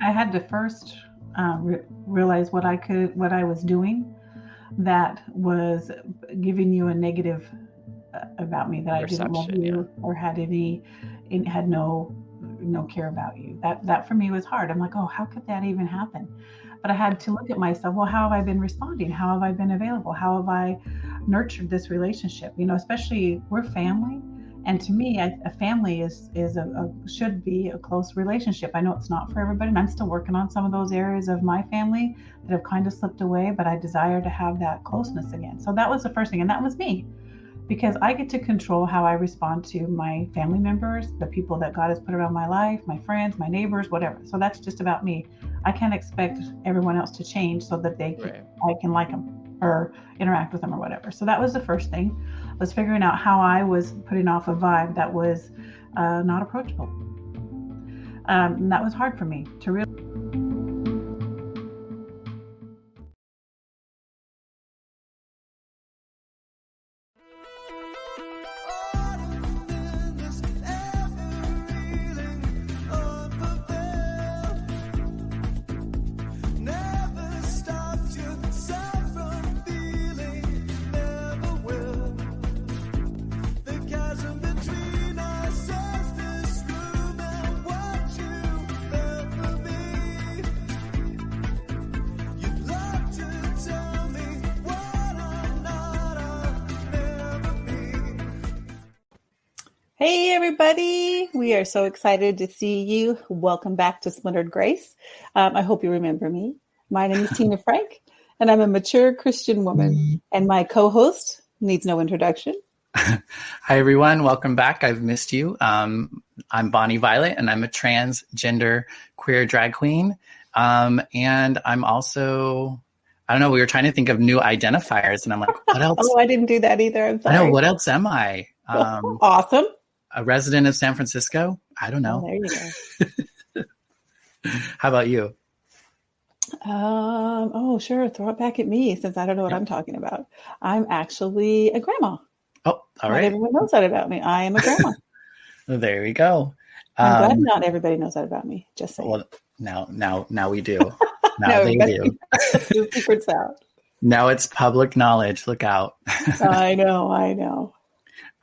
I had to first realize what I was doing that was giving you a negative about me, that I didn't love Perception, yeah. you or had no care about you. That for me was hard. I'm like, oh, how could that even happen? But I had to look at myself. Well, how have I been responding? How have I been available? How have I nurtured this relationship? Especially we're family, and to me, a family is should be a close relationship. I know it's not for everybody, and I'm still working on some of those areas of my family that have kind of slipped away. But I desire to have that closeness again. So that was the first thing, and that was me, because I get to control how I respond to my family members, the people that God has put around my life, my friends, my neighbors, whatever. So that's just about me. I can't expect everyone else to change so that Right. I can like them or interact with them or whatever. So that was the first thing, was figuring out how I was putting off a vibe that was not approachable. And that was hard for me to realize. Hey, everybody. We are so excited to see you. Welcome back to Splintered Grace. I hope you remember me. My name is Tina Frank, and I'm a mature Christian woman. And my co-host needs no introduction. Hi, everyone. Welcome back. I've missed you. I'm Bonnie Violet, and I'm a transgender queer drag queen. And I'm also, I don't know, we were trying to think of new identifiers, and I'm like, what else? Oh, I didn't do that either. I'm sorry. I know, what else am I? Awesome. A resident of San Francisco? I don't know. Oh, there you go. How about you? Oh, sure. Throw it back at me, since I don't know what I'm talking about. I'm actually a grandma. Oh, all right. Not everyone knows that about me. I am a grandma. Well, there we go. I'm glad not everybody knows that about me. Just saying. Well, now we do. Now they do. The secret's out. Now it's public knowledge. Look out. I know.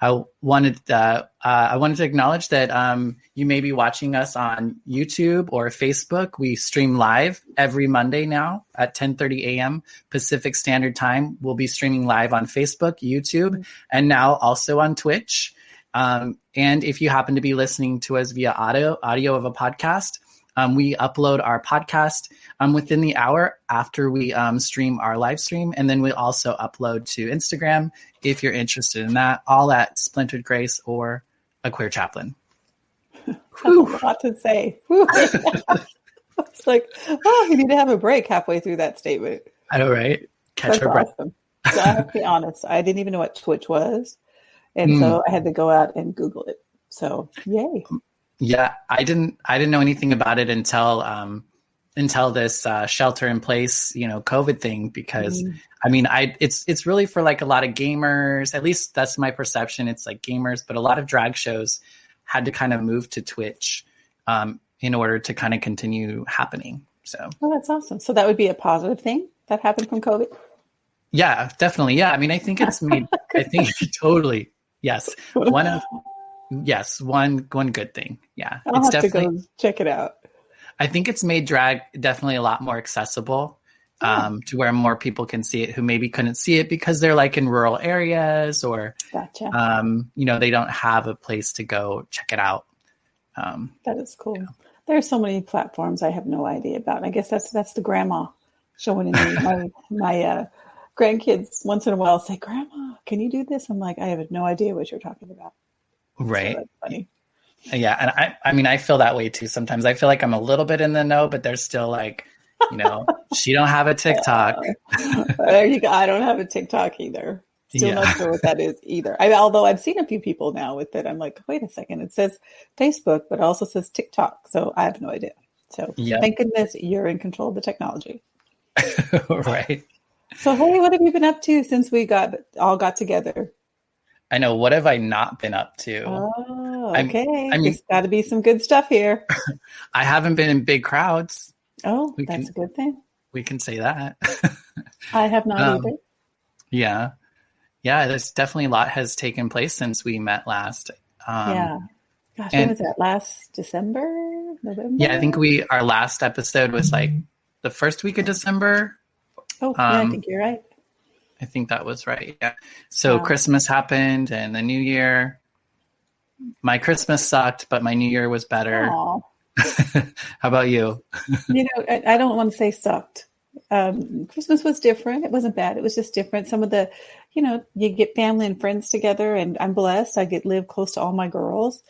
I wanted to acknowledge that you may be watching us on YouTube or Facebook. We stream live every Monday now at 10:30 a.m. Pacific Standard Time. We'll be streaming live on Facebook, YouTube, and now also on Twitch. And if you happen to be listening to us via audio of a podcast, we upload our podcast within the hour after we stream our live stream. And then we also upload to Instagram if you're interested in that, all at Splintered Grace or A Queer Chaplain. That's a lot to say. It's like, oh, you need to have a break halfway through that statement. I know, right? Catch our breath. Awesome. So I have to be honest, I didn't even know what Twitch was. And so I had to go out and Google it. So yay. Yeah, I didn't know anything about it until this shelter in place, COVID thing, because I mean, it's really for like a lot of gamers, at least that's my perception. It's like gamers, but a lot of drag shows had to kind of move to Twitch in order to kind of continue happening. So, oh, that's awesome. So that would be a positive thing that happened from COVID. Yeah, definitely. Yeah. I mean, I think it's made, I think totally. Yes. One good thing. Yeah. I'll have to go check it out. I think it's made drag definitely a lot more accessible to where more people can see it who maybe couldn't see it because they're like in rural areas or, gotcha. They don't have a place to go check it out. That is cool. Yeah. There are so many platforms I have no idea about. I guess that's the grandma showing in me. My grandkids once in a while say, "Grandma, can you do this?" I'm like, I have no idea what you're talking about. Right. So that's funny. Yeah. And I mean, I feel that way too. Sometimes I feel like I'm a little bit in the know, but there's still like, she don't have a TikTok. There you go. I don't have a TikTok either. Still not sure what that is either. Although I've seen a few people now with it. I'm like, wait a second. It says Facebook, but it also says TikTok. So I have no idea. So Thank goodness you're in control of the technology. Right. So, hey, what have you been up to since we all got together? I know. What have I not been up to? Oh, Okay. I mean, There's got to be some good stuff here. I haven't been in big crowds. Oh, that's a good thing. We can say that. I have not either. Yeah. Yeah, there's definitely a lot has taken place since we met last. Yeah. Gosh, when was that? Last December? November? Yeah, I think our last episode was like the first week of December. Oh, yeah, I think you're right. I think that was right. Yeah. So Christmas happened and the New Year. My Christmas sucked, but my New Year was better. Aww. How about you? I don't want to say sucked. Christmas was different. It wasn't bad. It was just different. Some of the, you get family and friends together, and I'm blessed. I get live close to all my girls,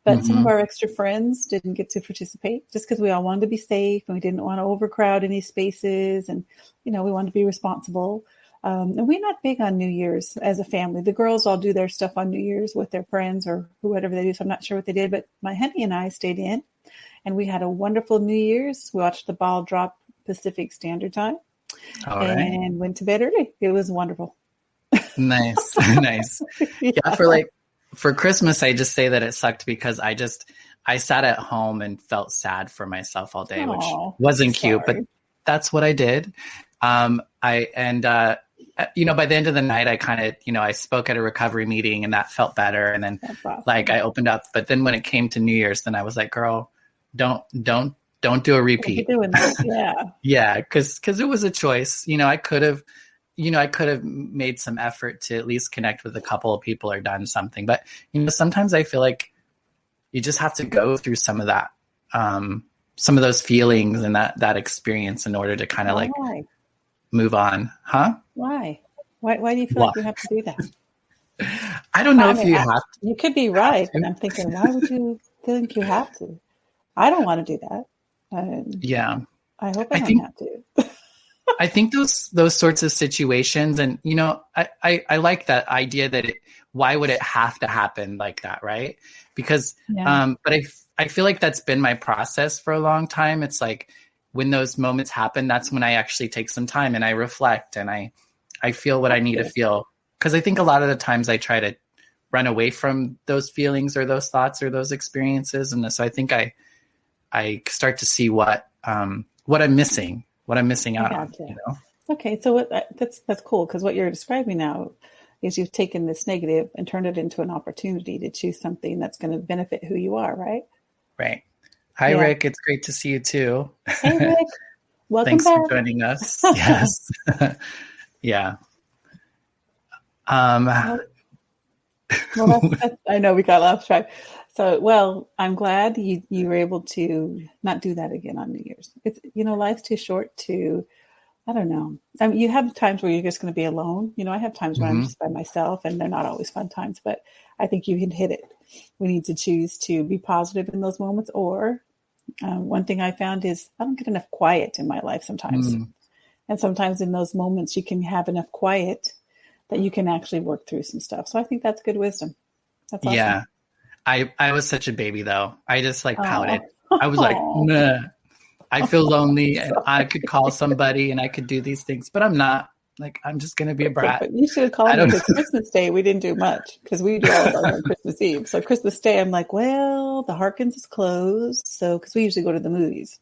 but some of our extra friends didn't get to participate just because we all wanted to be safe and we didn't want to overcrowd any spaces, and we wanted to be responsible. And we're not big on New Year's as a family. The girls all do their stuff on New Year's with their friends or whatever they do. So I'm not sure what they did, but my honey and I stayed in, and we had a wonderful New Year's. We watched the ball drop Pacific Standard Time and went to bed early. It was wonderful. Nice. Nice. Yeah. For Christmas, I just say that it sucked because I sat at home and felt sad for myself all day, which wasn't cute, but that's what I did. By the end of the night, I kind of, I spoke at a recovery meeting and that felt better. And then I opened up, but then when it came to New Year's, then I was like, girl, don't do a repeat. Doing that. Yeah. Yeah. Cause it was a choice. I could have made some effort to at least connect with a couple of people or done something, but sometimes I feel like you just have to go through some of that, some of those feelings and that experience in order to kind of move on. Huh? Why do you feel like you have to do that? I don't know if you have to. You could be right, but I'm thinking, why would you think you have to? I don't want to do that. Yeah. I hope I don't have to. I think those sorts of situations, and I like that idea that why would it have to happen like that, right? Because but I feel like that's been my process for a long time. It's like when those moments happen, that's when I actually take some time and I reflect and I feel what I need to feel. Because I think a lot of the times I try to run away from those feelings or those thoughts or those experiences, and so I think I start to see what I'm missing out on. Okay, so that's cool, because what you're describing now is you've taken this negative and turned it into an opportunity to choose something that's going to benefit who you are, right? Right. Hi, Rick. It's great to see you too. Hey, Rick. Welcome Thanks back. for joining us. Yes. Yeah. Well, that's, I know we got off track. So, I'm glad you were able to not do that again on New Year's. It's, life's too short to, I don't know. I mean, you have times where you're just going to be alone. I have times where I'm just by myself, and they're not always fun times, but I think you can hit it. We need to choose to be positive in those moments. Or one thing I found is I don't get enough quiet in my life sometimes. And sometimes in those moments, you can have enough quiet that you can actually work through some stuff. So I think that's good wisdom. That's awesome. Yeah. I was such a baby though. I just pouted. I was like, nah. I feel lonely and I could call somebody and I could do these things, but I'm not. I'm just going to be a brat. But you should have called me, because Christmas Day, we didn't do much because we do all of our on Christmas Eve. So Christmas Day, I'm like, well, the Harkins is closed. So, because we usually go to the movies.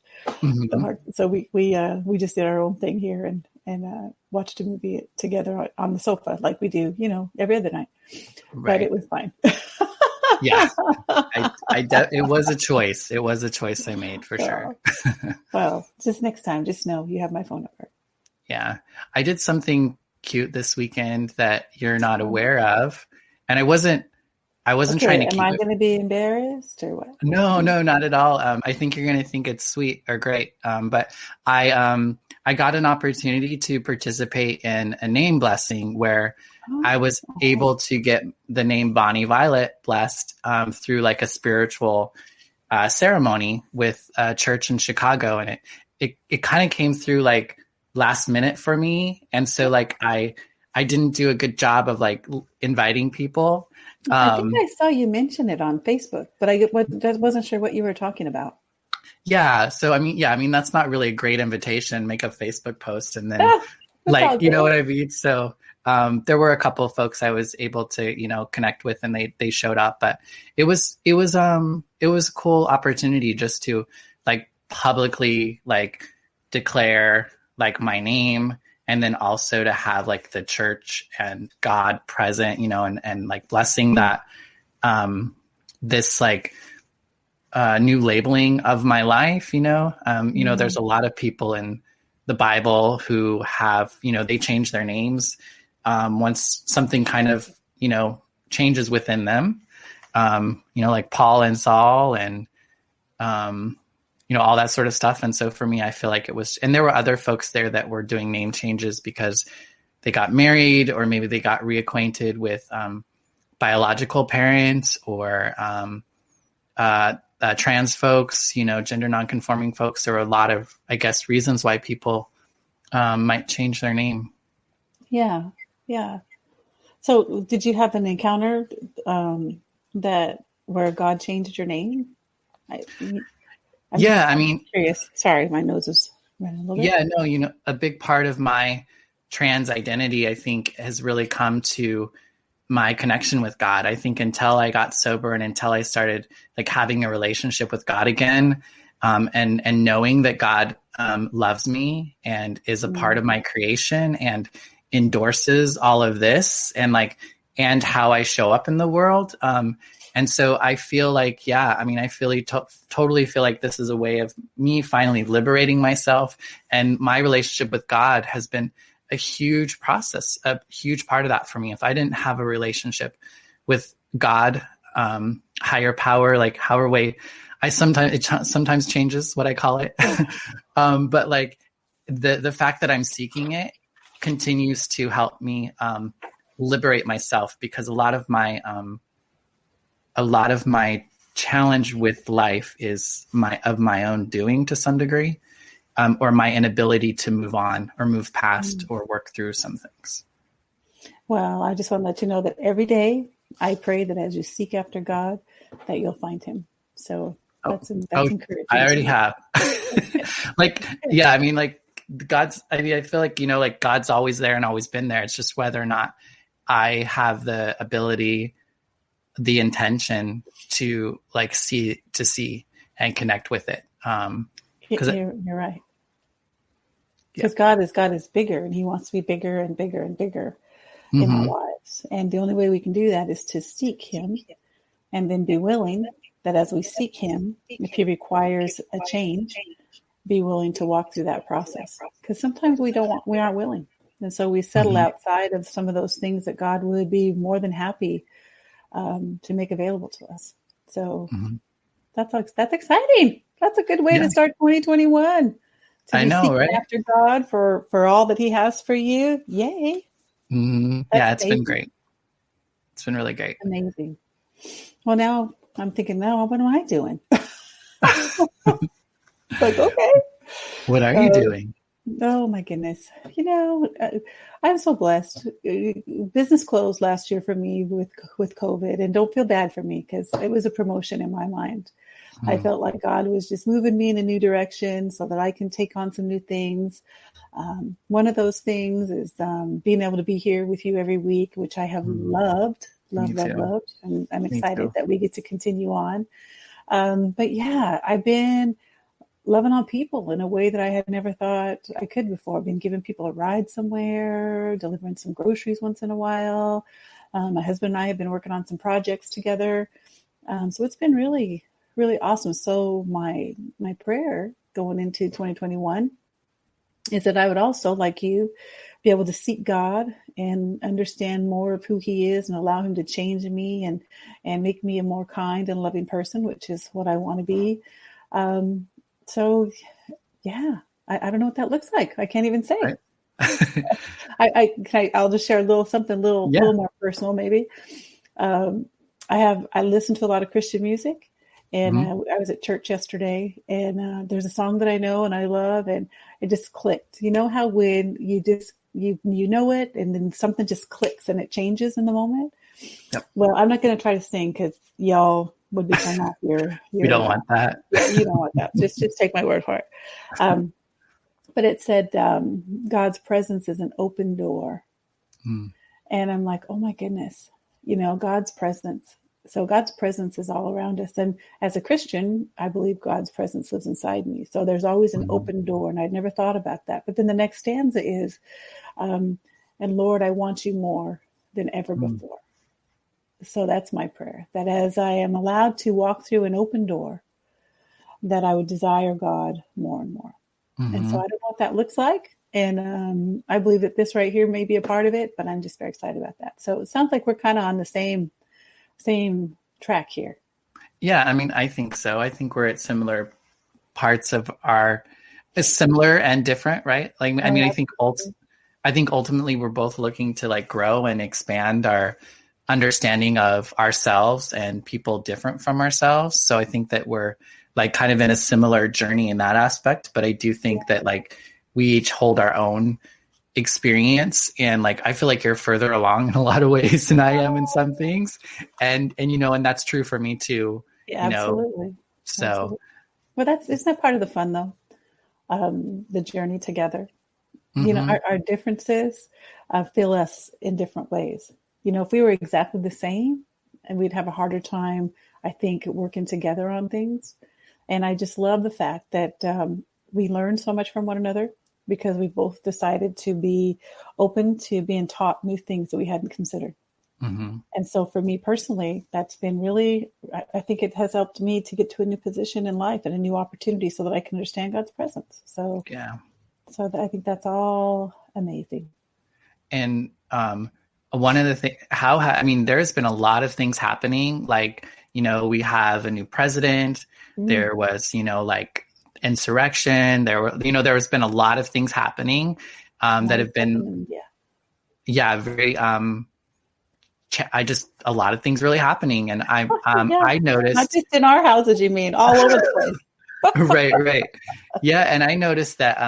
So we just did our own thing here and watched a movie together on the sofa like we do, every other night. Right. But it was fine. Yeah, it was a choice. It was a choice I made for sure. Well, just next time, just know you have my phone number. Yeah, I did something cute this weekend that you're not aware of, and I wasn't trying to keep. Am I going to be embarrassed or what? No, not at all. I think you're going to think it's sweet or great. But I got an opportunity to participate in a name blessing where I was able to get the name Bonnie Violet blessed through a spiritual ceremony with a church in Chicago, and it kind of came through last minute for me, and so I didn't do a good job of inviting people. I think I saw you mention it on Facebook, but I wasn't sure what you were talking about. Yeah, so I mean that's not really a great invitation. Make a Facebook post and then you know what I mean. So There were a couple of folks I was able to, connect with, and they showed up, but it was a cool opportunity just to like publicly like declare like my name, and then also to have like the church and God present, and like blessing that, this like, new labeling of my life, there's a lot of people in the Bible who have, they change their names, once something kind of, changes within them, like Paul and Saul and, all that sort of stuff. And so for me, I feel like it was, and there were other folks there that were doing name changes because they got married, or maybe they got reacquainted with, biological parents, or, trans folks, gender nonconforming folks. There were a lot of, I guess, reasons why people, might change their name. Yeah. Yeah. So did you have an encounter that where God changed your name? I'm curious. Sorry, my nose is running a little bit. Yeah, no, a big part of my trans identity, I think, has really come to my connection with God. I think until I got sober and until I started like having a relationship with God again, and knowing that God loves me and is a part of my creation and endorses all of this and how I show up in the world. And so I feel like, totally feel like this is a way of me finally liberating myself. And my relationship with God has been a huge process, a huge part of that for me. If I didn't have a relationship with God, higher power, like however way, it sometimes changes what I call it. But like the fact that I'm seeking it continues to help me liberate myself, because a lot of my challenge with life is of my own doing to some degree, or my inability to move on or move past or work through some things. Well, I just want to let you know that every day I pray that as you seek after God, that you'll find him. So that's encouraging. I already have. I feel like, God's always there and always been there. It's just whether or not I have the ability, the intention to see and connect with it. You're right. Because God is bigger, and he wants to be bigger and bigger and bigger in our lives. And the only way we can do that is to seek him, and then be willing that as we seek him, if he requires a change, be willing to walk through that process. Because sometimes we aren't willing. And so we settle outside of some of those things that God would be more than happy to make available to us. So that's exciting. That's a good way to start 2021. I know, right? After God for all that he has for you. Yay. Yeah, it's been great. It's been really great. Amazing. Well, now I'm thinking, what am I doing? Like, okay. What are you doing? Oh my goodness. I'm so blessed. Business closed last year for me with COVID, and don't feel bad for me because it was a promotion in my mind. I felt like God was just moving me in a new direction so that I can take on some new things. One of those things is being able to be here with you every week, which I have loved. And I'm excited that we get to continue on. But yeah, I've been loving on people in a way that I had never thought I could before. I've been giving people a ride somewhere, delivering some groceries once in a while. My husband and I have been working on some projects together. So it's been really, really awesome. So my prayer going into 2021 is that I would also, like you, be able to seek God and understand more of who he is and allow him to change me and make me a more kind and loving person, which is what I want to be. So yeah, I don't know what that looks like. I can't even say. Right. I'll just share a little more personal, maybe. I listen to a lot of Christian music, and I was at church yesterday, and there's a song that I know and I love, and it just clicked. You know how when you just you know it, and then something just clicks and it changes in the moment. Yep. Well, I'm not going to try to sing because y'all would be turned off your we don't want that. You don't want that. Just take my word for it. But it said God's presence is an open door And I'm like, oh my goodness, you know, God's presence. So God's presence is all around us. And as a Christian, I believe God's presence lives inside me. So there's always an open door. And I'd never thought about that. But then the next stanza is, and Lord, I want you more than ever before. So that's my prayer, that as I am allowed to walk through an open door, that I would desire God more and more. And so I don't know what that looks like. And I believe that this right here may be a part of it, but I'm just very excited about that. So it sounds like we're kind of on the same track here. Yeah, I mean, I think so. I think we're at similar parts of similar and different, right? Like, I mean, I think ultimately we're both looking to like grow and expand our understanding of ourselves and people different from ourselves. So I think that we're like kind of in a similar journey in that aspect. But I do think that like we each hold our own experience, and like I feel like you're further along in a lot of ways than I am in some things, and you know, and that's true for me too. Yeah, absolutely. So absolutely. Well, isn't that part of the fun though? The journey together. You know, our differences fill us in different ways. You know, if we were exactly the same, and we'd have a harder time, I think, working together on things. And I just love the fact that we learn so much from one another, because we both decided to be open to being taught new things that we hadn't considered. And so for me personally, that's been really, I think it has helped me to get to a new position in life and a new opportunity so that I can understand God's presence. So, so I think that's all amazing. And one of the things, I mean, there's been a lot of things happening. Like, you know, we have a new president. There was, you know, like insurrection. There has been a lot of things happening that have been, very, a lot of things really happening. And I noticed, not just in our houses, you mean all over the place. right. Yeah. And I noticed that,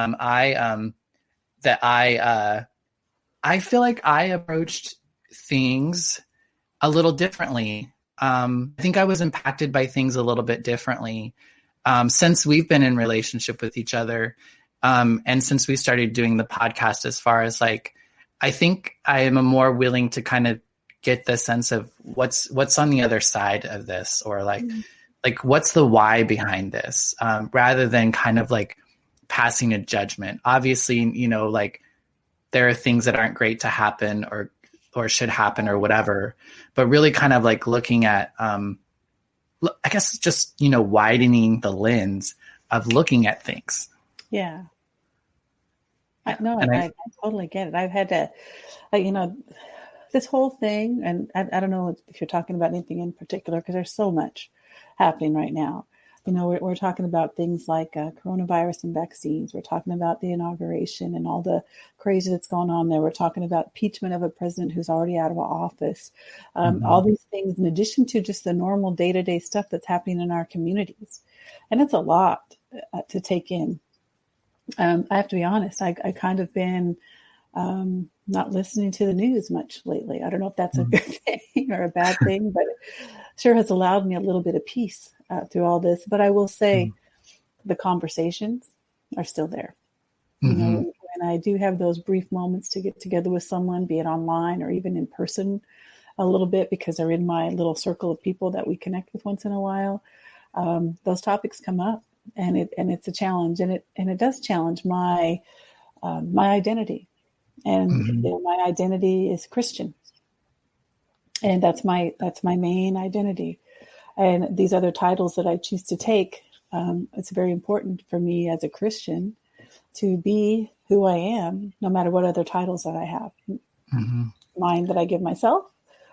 I feel like I approached things a little differently. I think I was impacted by things a little bit differently since we've been in relationship with each other. And since we started doing the podcast, as far as like, I think I am more willing to kind of get the sense of what's on the other side of this, or like what's the why behind this, rather than kind of like passing a judgment. Obviously, you know, like there are things that aren't great to happen or should happen or whatever, but really kind of like looking at, I guess just, you know, widening the lens of looking at things. Yeah. I totally get it. I've had to, you know, this whole thing, and I don't know if you're talking about anything in particular, because there's so much happening right now. You know, we're talking about things like coronavirus and vaccines. We're talking about the inauguration and all the crazy that's going on there. We're talking about impeachment of a president who's already out of office. All these things, in addition to just the normal day-to-day stuff that's happening in our communities. And it's a lot to take in. I have to be honest, I kind of been not listening to the news much lately. I don't know if that's a good thing or a bad thing, but it sure has allowed me a little bit of peace through all this. But I will say the conversations are still there. You know, when I do have those brief moments to get together with someone, be it online or even in person a little bit, because they're in my little circle of people that we connect with once in a while, those topics come up, and it's a challenge, and it does challenge my identity. And you know, my identity is Christian, and that's my main identity. And these other titles that I choose to take, it's very important for me as a Christian to be who I am, no matter what other titles that I have, mine that I give myself,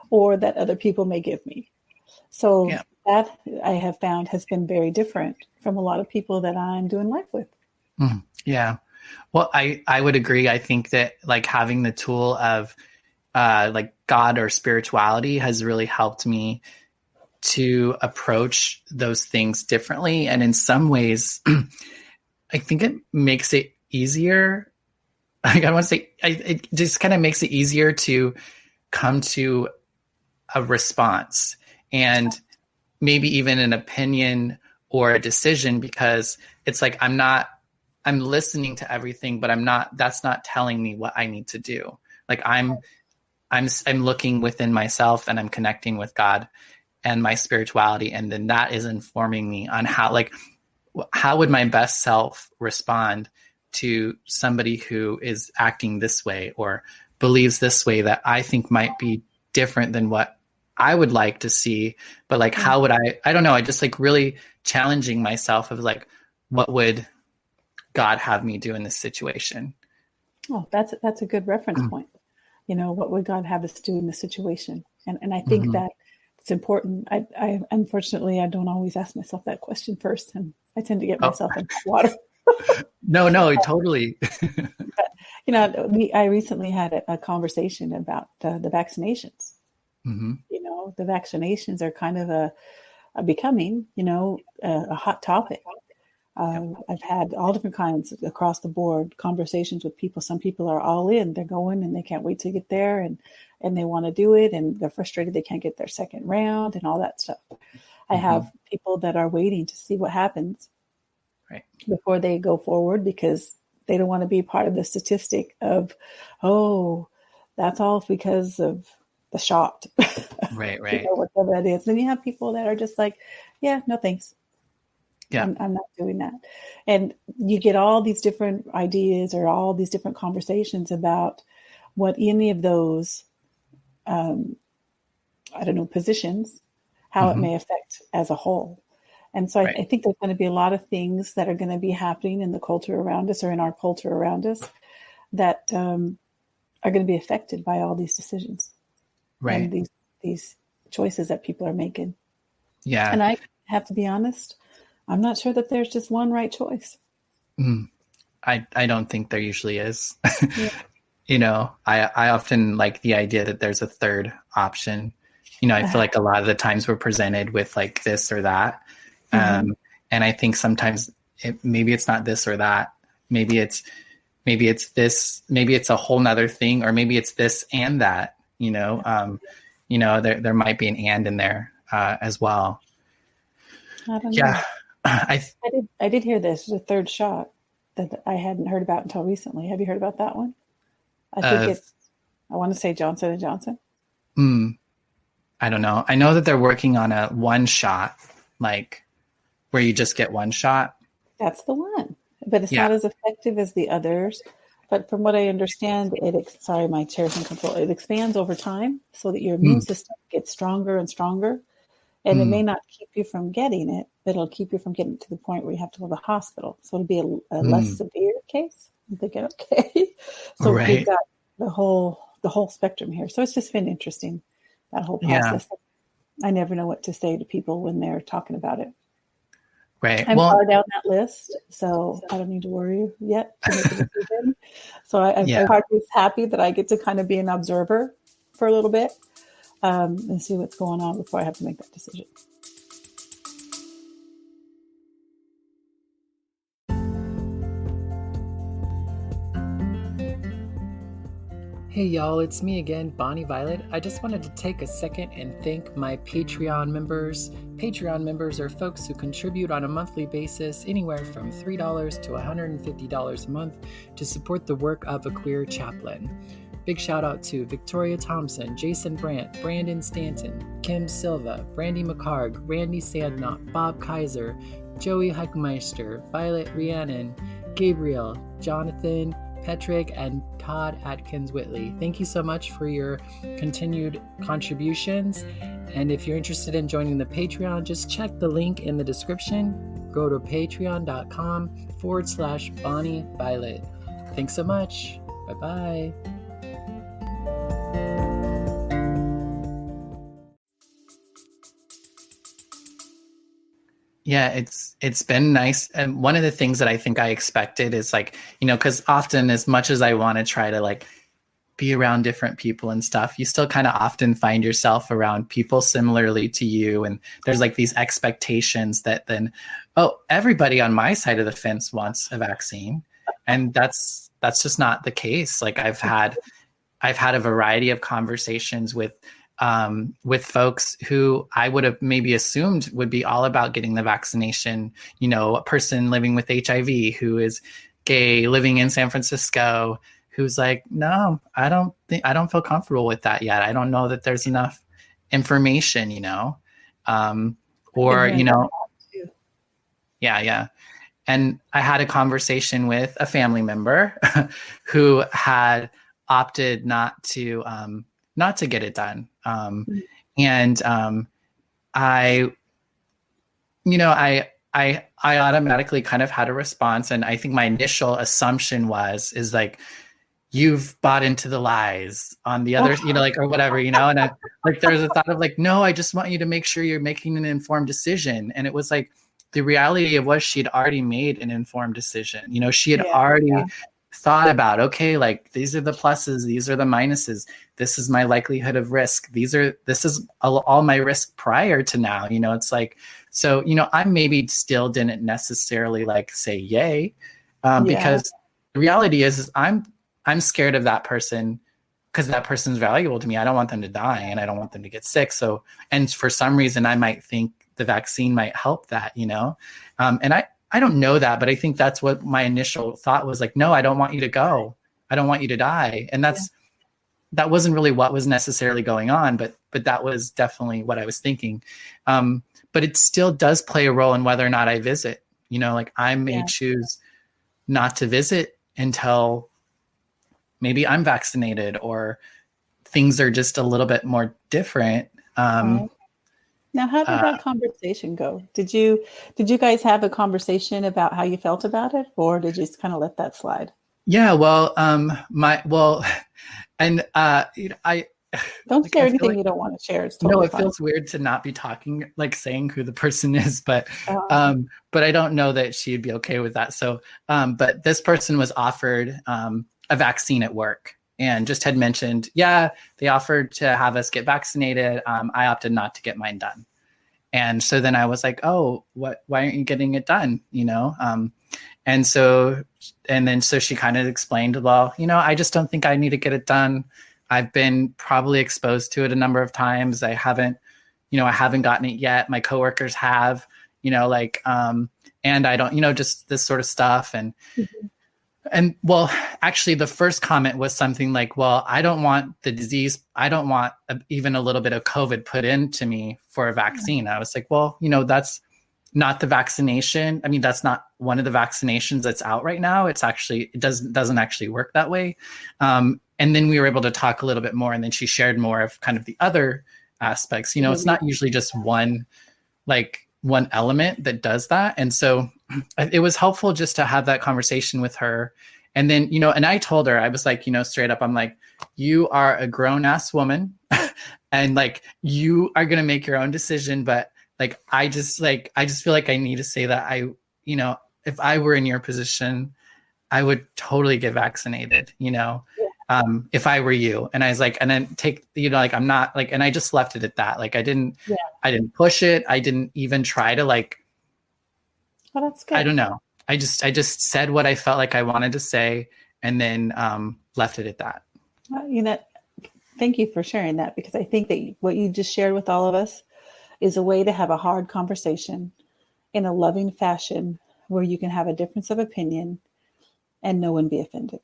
or that other people may give me. So that I have found has been very different from a lot of people that I'm doing life with. Yeah. Well, I would agree. I think that like having the tool of like God or spirituality has really helped me to approach those things differently. And in some ways, I think it makes it easier. I don't want to say, it just kind of makes it easier to come to a response and maybe even an opinion or a decision, because it's like, I'm listening to everything, but that's not telling me what I need to do. Like I'm I'm looking within myself and I'm connecting with God and my spirituality. And then that is informing me on how would my best self respond to somebody who is acting this way or believes this way that I think might be different than what I would like to see. But like, how would I don't know. I just like really challenging myself of like, what would God have me do in this situation? Oh, that's a good reference point. What would God have us do in this situation? And I think that it's important. I unfortunately, I don't always ask myself that question first, and I tend to get myself in hot water. No, totally. But, I recently had a conversation about the vaccinations. The vaccinations are kind of a becoming, a hot topic. I've had all different kinds across the board conversations with people. Some people are all in, they're going and they can't wait to get there and they want to do it and they're frustrated they can't get their second round and all that stuff. I have people that are waiting to see what happens before they go forward because they don't want to be part of the statistic of, oh, that's all because of the shot. Right. Whatever that is. Then you have people that are just like, yeah, no thanks. Yeah, I'm not doing that. And you get all these different ideas or all these different conversations about what any of those, positions, how it may affect as a whole. And so I think there's going to be a lot of things that are going to be happening in the culture around us or in our culture around us that are going to be affected by all these decisions. Right. And these choices that people are making. Yeah. And I have to be honest, I'm not sure that there's just one right choice. I don't think there usually is. Yeah. I often like the idea that there's a third option. I feel like a lot of the times we're presented with like this or that. And I think sometimes maybe it's not this or that. Maybe it's this, maybe it's a whole nother thing, or maybe it's this and that, there might be an and in there as well. I don't know. I did hear this. There's a third shot that I hadn't heard about until recently. Have you heard about that one? I think I want to say Johnson & Johnson. I don't know. I know that they're working on a one shot, like where you just get one shot. That's the one, but it's not as effective as the others. But from what I understand, my chair's in control. It expands over time so that your immune system gets stronger and stronger. And it may not keep you from getting it, but it'll keep you from getting to the point where you have to go to the hospital. So it'll be a less severe case. I'm thinking, okay. So we've got the whole spectrum here. So it's just been interesting, that whole process. Yeah. I never know what to say to people when they're talking about it. Right. I'm far down that list, so I don't need to worry yet to make a decision. So I'm happy that I get to kind of be an observer for a little bit. And see what's going on before I have to make that decision. Hey y'all, it's me again, Bonnie Violet. I just wanted to take a second and thank my Patreon members. Patreon members are folks who contribute on a monthly basis anywhere from $3 to $150 a month to support the work of a queer chaplain. Big shout out to Victoria Thompson, Jason Brandt, Brandon Stanton, Kim Silva, Brandy McCarg, Randy Sandknott, Bob Kaiser, Joey Heckmeister, Violet Rhiannon, Gabriel, Jonathan, Petrick, and Todd Atkins Whitley. Thank you so much for your continued contributions. And if you're interested in joining the Patreon, just check the link in the description. Go to patreon.com/Bonnie Violet. Thanks so much. Bye-bye. Yeah, it's been nice. And one of the things that I think I expected is like, because often as much as I want to try to like be around different people and stuff, you still kind of often find yourself around people similarly to you. And there's like these expectations that then, oh, everybody on my side of the fence wants a vaccine. And that's just not the case. Like I've had a variety of conversations with folks who I would have maybe assumed would be all about getting the vaccination. A person living with HIV who is gay, living in San Francisco, who's like, no, I don't feel comfortable with that yet. I don't know that there's enough information, or, yeah. And I had a conversation with a family member who had opted not to get it done. And I automatically kind of had a response. And I think my initial assumption is like, you've bought into the lies on the others, or whatever, and I, like, there's a thought of like, no, I just want you to make sure you're making an informed decision. And it was like, the reality of was she'd already made an informed decision. She had already thought about, okay, like, these are the pluses, these are the minuses. This is my likelihood of risk. This is all my risk prior to now, it's like, so, I maybe still didn't necessarily like say yay, because the reality is I'm scared of that person because that person's valuable to me. I don't want them to die and I don't want them to get sick. So, and for some reason I might think the vaccine might help that, and I don't know that, but I think that's what my initial thought was, like, no, I don't want you to go. I don't want you to die. And that wasn't really what was necessarily going on, but that was definitely what I was thinking. But it still does play a role in whether or not I visit, like I may choose not to visit until maybe I'm vaccinated or things are just a little bit more different. Now, how did that conversation go? Did you guys have a conversation about how you felt about it, or did you just kind of let that slide? Yeah, well, I don't share anything you don't want to share. It's totally fine. Feels weird to not be talking, like saying who the person is, but I don't know that she'd be okay with that. So, but this person was offered a vaccine at work. And just had mentioned, they offered to have us get vaccinated. I opted not to get mine done. And so then I was like, oh, why aren't you getting it done? And so she kind of explained, well, I just don't think I need to get it done. I've been probably exposed to it a number of times. I haven't gotten it yet. My coworkers have, and I don't, just this sort of stuff. And, And well, actually, the first comment was something like, well, I don't want the disease. I don't want even a little bit of COVID put into me for a vaccine. I was like, well, that's not the vaccination. I mean, that's not one of the vaccinations that's out right now. It doesn't actually work that way. And then we were able to talk a little bit more. And then she shared more of kind of the other aspects. It's not usually just one element that does that. And so it was helpful just to have that conversation with her. And then, and I told her, I was like, straight up, I'm like, you are a grown ass woman and like, you are going to make your own decision. But like, I just feel like I need to say that if I were in your position, I would totally get vaccinated, if I were you. And I was like, and then I'm not like, and I just left it at that. Like, I didn't push it. I didn't even try to like, oh, that's good. I don't know. I just said what I felt like I wanted to say and then left it at that. Thank you for sharing that, because I think that what you just shared with all of us is a way to have a hard conversation in a loving fashion where you can have a difference of opinion and no one be offended.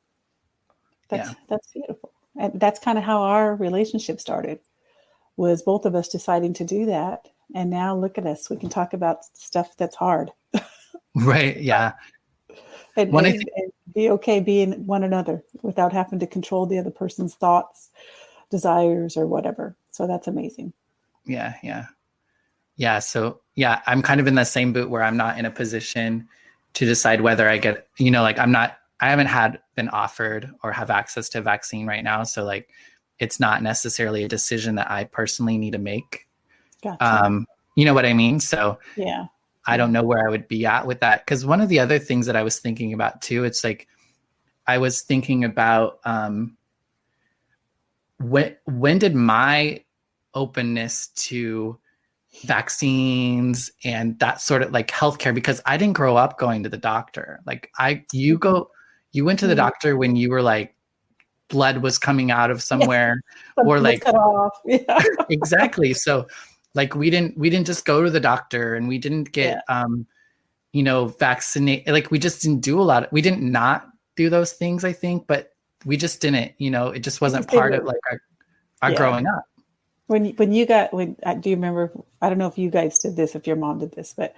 That's beautiful. And that's kind of how our relationship started, was both of us deciding to do that. And now look at us. We can talk about stuff that's hard. Right. Yeah. and be okay being one another without having to control the other person's thoughts, desires, or whatever. So that's amazing. Yeah. So I'm kind of in the same boot where I'm not in a position to decide whether I get, I haven't been offered or have access to a vaccine right now. So like, it's not necessarily a decision that I personally need to make. Gotcha. You know what I mean? So yeah, I don't know where I would be at with that. Cause one of the other things that I was thinking about too, it's like, I was thinking about, when did my openness to vaccines and that sort of like healthcare, because I didn't grow up going to the doctor. Like you went to the doctor when you were like, blood was coming out of somewhere or like cut off. Yeah. Exactly. So like we didn't just go to the doctor and we didn't get vaccinate. Like we just didn't do we didn't not do those things, I think. But we just didn't, it just wasn't just part of didn't. like our Yeah. growing up. Do you remember, I don't know if you guys did this, if your mom did this, but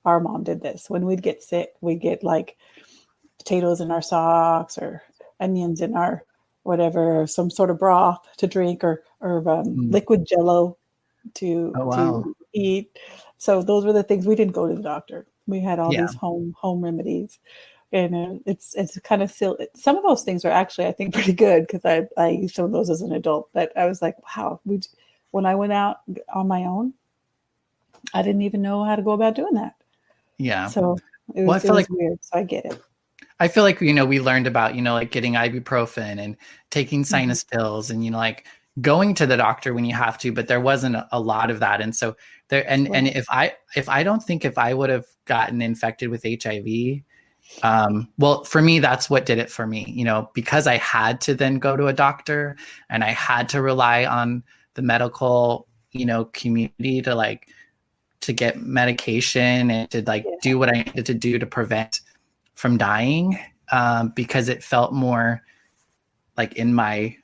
our mom did this. When we'd get sick, we'd get like potatoes in our socks or onions in our whatever, or some sort of broth to drink, or liquid Jello Oh, wow. to eat. So those were the things. We didn't go to the doctor. We had all Yeah. these home remedies, and it's kind of silly. Some of those things are actually, I think, pretty good, because I used some of those as an adult. But I was like, wow, when I went out on my own, I didn't even know how to go about doing that. Yeah. So it Well, I was, feel like weird. So I get it. I feel like, we learned about, like getting ibuprofen and taking sinus pills and, like going to the doctor when you have to, but there wasn't a lot of that. And so and if I don't think if I would have gotten infected with HIV, well, for me, that's what did it for me, because I had to then go to a doctor and I had to rely on the medical, community to get medication and to do what I needed to do to prevent from dying, because it felt more like in my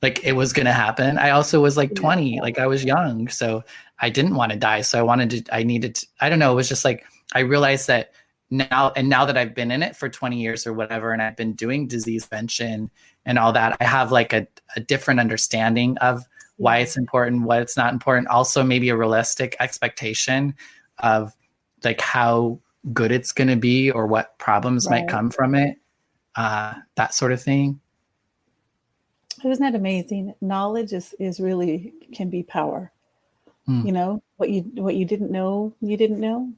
like it was going to happen. I also was 20, I was young, so I didn't want to die. So I don't know. It was just I realized that now that I've been in it for 20 years or whatever, and I've been doing disease prevention and all that, I have a different understanding of why it's important, what it's not important. Also maybe a realistic expectation of how good it's going to be or what problems might come from it. That sort of thing. Isn't that amazing? Knowledge is really can be power. What you didn't know, you didn't know.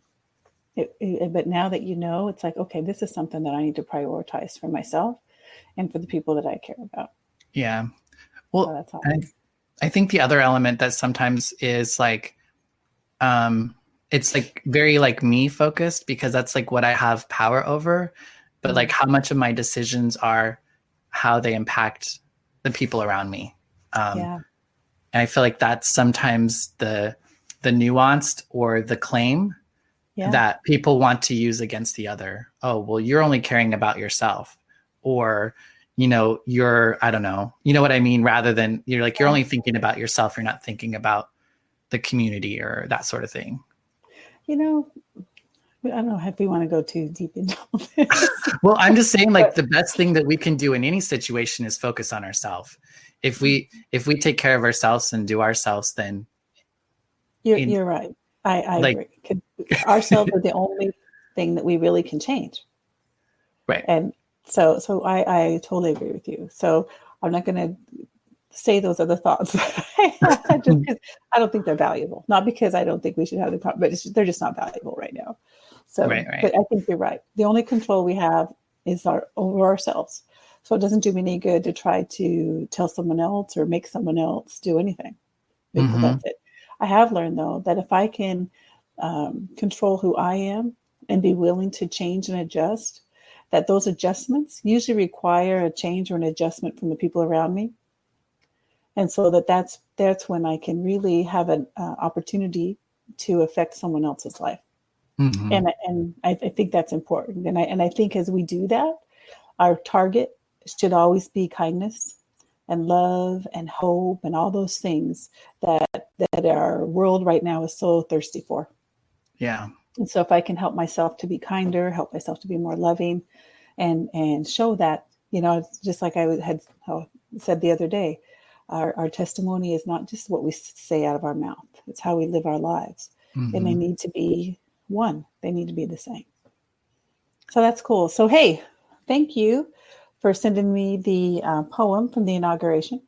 But now that you know, it's okay, this is something that I need to prioritize for myself and for the people that I care about. Yeah. Well, so that's awesome. I think the other element that sometimes is it's very me focused, because that's what I have power over, but how much of my decisions are how they impact the people around me. And I feel that's sometimes the nuanced or the claim that people want to use against the other. Oh, well, you're only caring about yourself, or, you're, I don't know, you know what I mean? Rather than you're you're only thinking about yourself. You're not thinking about the community or that sort of thing. I don't know if we want to go too deep into this. Well, I'm just saying the best thing that we can do in any situation is focus on ourselves. If we take care of ourselves and do ourselves, then you're right. I agree. Ourselves are the only thing that we really can change. Right. And so I totally agree with you. So I'm not going to say those other thoughts just because I don't think they're valuable. Not because I don't think we should have the but they're just not valuable right now. So, right. But I think you're right. The only control we have is over ourselves. So it doesn't do me any good to try to tell someone else or make someone else do anything, because that's it. I have learned, though, that if I can control who I am and be willing to change and adjust, that those adjustments usually require a change or an adjustment from the people around me. And so that's when I can really have an opportunity to affect someone else's life. And I think that's important. And I think as we do that, our target should always be kindness and love and hope and all those things that our world right now is so thirsty for. Yeah. And so if I can help myself to be kinder, help myself to be more loving, and show that, just like I had said the other day, our testimony is not just what we say out of our mouth. It's how we live our lives. And they need to be one. They need to be the same. So that's cool. So, hey, thank you for sending me the poem from the inauguration.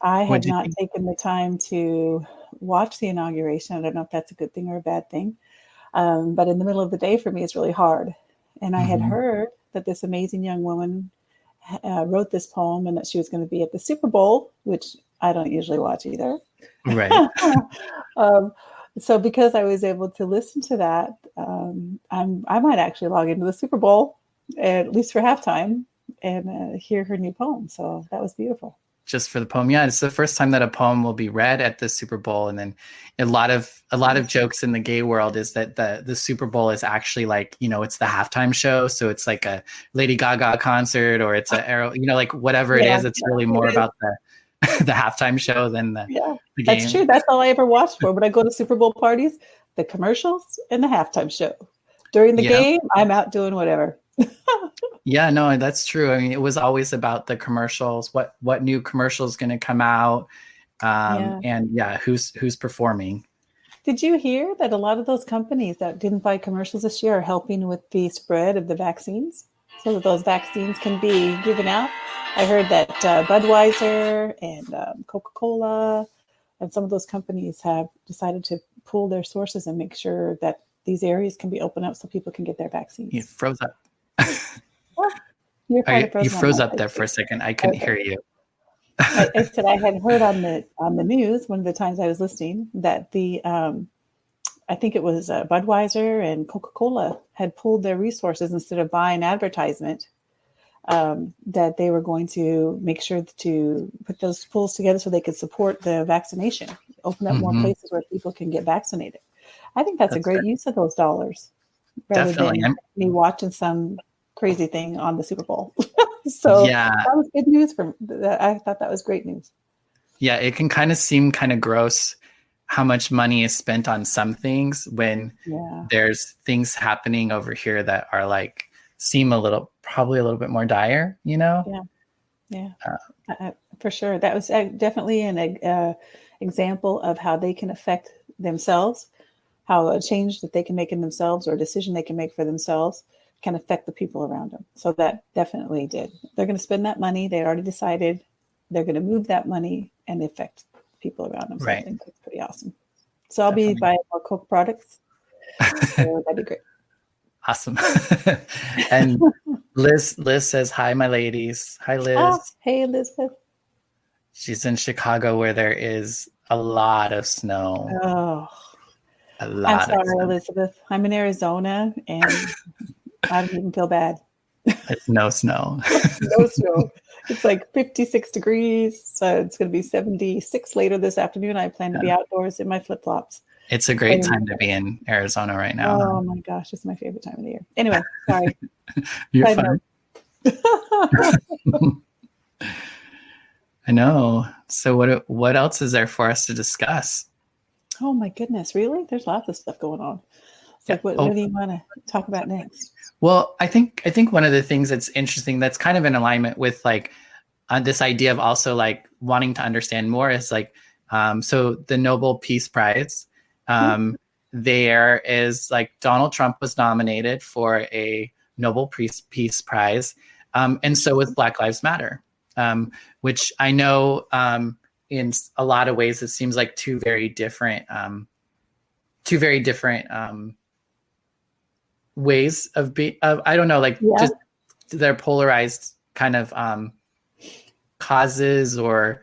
I had not taken the time to watch the inauguration. I don't know if that's a good thing or a bad thing. But in the middle of the day for me, it's really hard. And I had heard that this amazing young woman wrote this poem and that she was going to be at the Super Bowl, which I don't usually watch either. Right. So because I was able to listen to that, I might actually log into the Super Bowl, at least for halftime, and hear her new poem. So that was beautiful. just for the poem. Yeah, it's the first time that a poem will be read at the Super Bowl, and then a lot of jokes in the gay world is that the Super Bowl is actually like, it's the halftime show, so it's like a Lady Gaga concert, or it's a Arrow, like whatever it is. It's really more about the halftime show than the game. That's true. That's all I ever watched for when I go to Super Bowl parties: the commercials and the halftime show. During the game, I'm out doing whatever. Yeah, no, that's true. I mean, it was always about the commercials. What new commercial is going to come out, and who's performing. Did you hear that a lot of those companies that didn't buy commercials this year are helping with the spread of the vaccines, so that those vaccines can be given out? I heard that Budweiser and Coca-Cola and some of those companies have decided to pool their sources and make sure that these areas can be opened up so people can get their vaccines. You froze up. You froze up there for a second. I couldn't hear you. I said I had heard on the news one of the times I was listening that I think it was Budweiser and Coca-Cola had pulled their resources instead of buying advertisement. That they were going to make sure to put those pools together so they could support the vaccination, open up more places where people can get vaccinated. I think that's a great use of those dollars, rather than me watching some crazy thing on the Super Bowl. So that was good news. I thought that was great news. Yeah, it can kind of seem kind of gross how much money is spent on some things when there's things happening over here that are like seem probably a little bit more dire, for sure. That was definitely an example of how they can affect themselves, how a change that they can make in themselves or a decision they can make for themselves can affect the people around them. So that definitely did. They're going to spend that money. They already decided they're going to move that money and affect people around them. So I think that's pretty awesome. So I'll be buying more Coke products. So that'd be great. Awesome. And Liz says, hi, my ladies. Hi, Liz. Oh, hey, Elizabeth. She's in Chicago where there is a lot of snow. Oh, I'm sorry, Elizabeth. I'm in Arizona and I don't even feel bad. It's no snow. No snow. It's like 56 degrees. So it's going to be 76 later this afternoon. I plan to be outdoors in my flip-flops. It's a great time to be in Arizona right now. Oh my gosh, it's my favorite time of the year. Anyway, sorry. You're fine. I know. So what else is there for us to discuss? Oh my goodness, really? There's lots of stuff going on. It's like, what do you want to talk about next? Well, I think one of the things that's interesting, that's kind of in alignment with like this idea of also like wanting to understand more is like, so the Nobel Peace Prize. There is like Donald Trump was nominated for a Nobel Peace Prize, and so was Black Lives Matter, which I know in a lot of ways it seems like two very different ways of being. I don't know, like just they're polarized kind of causes, or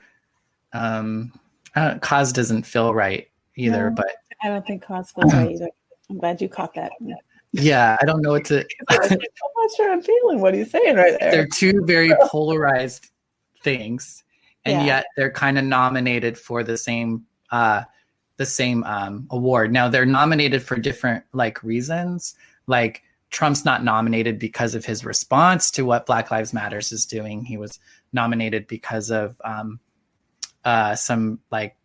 cause doesn't feel right either, but. I don't think cause feels right either. I'm glad you caught that. Yeah, I don't know what to. I'm not sure I'm feeling what he's saying right there. They're two very polarized things, and yet they're kind of nominated for the same award. Now they're nominated for different like reasons. Like Trump's not nominated because of his response to what Black Lives Matters is doing. He was nominated because of some like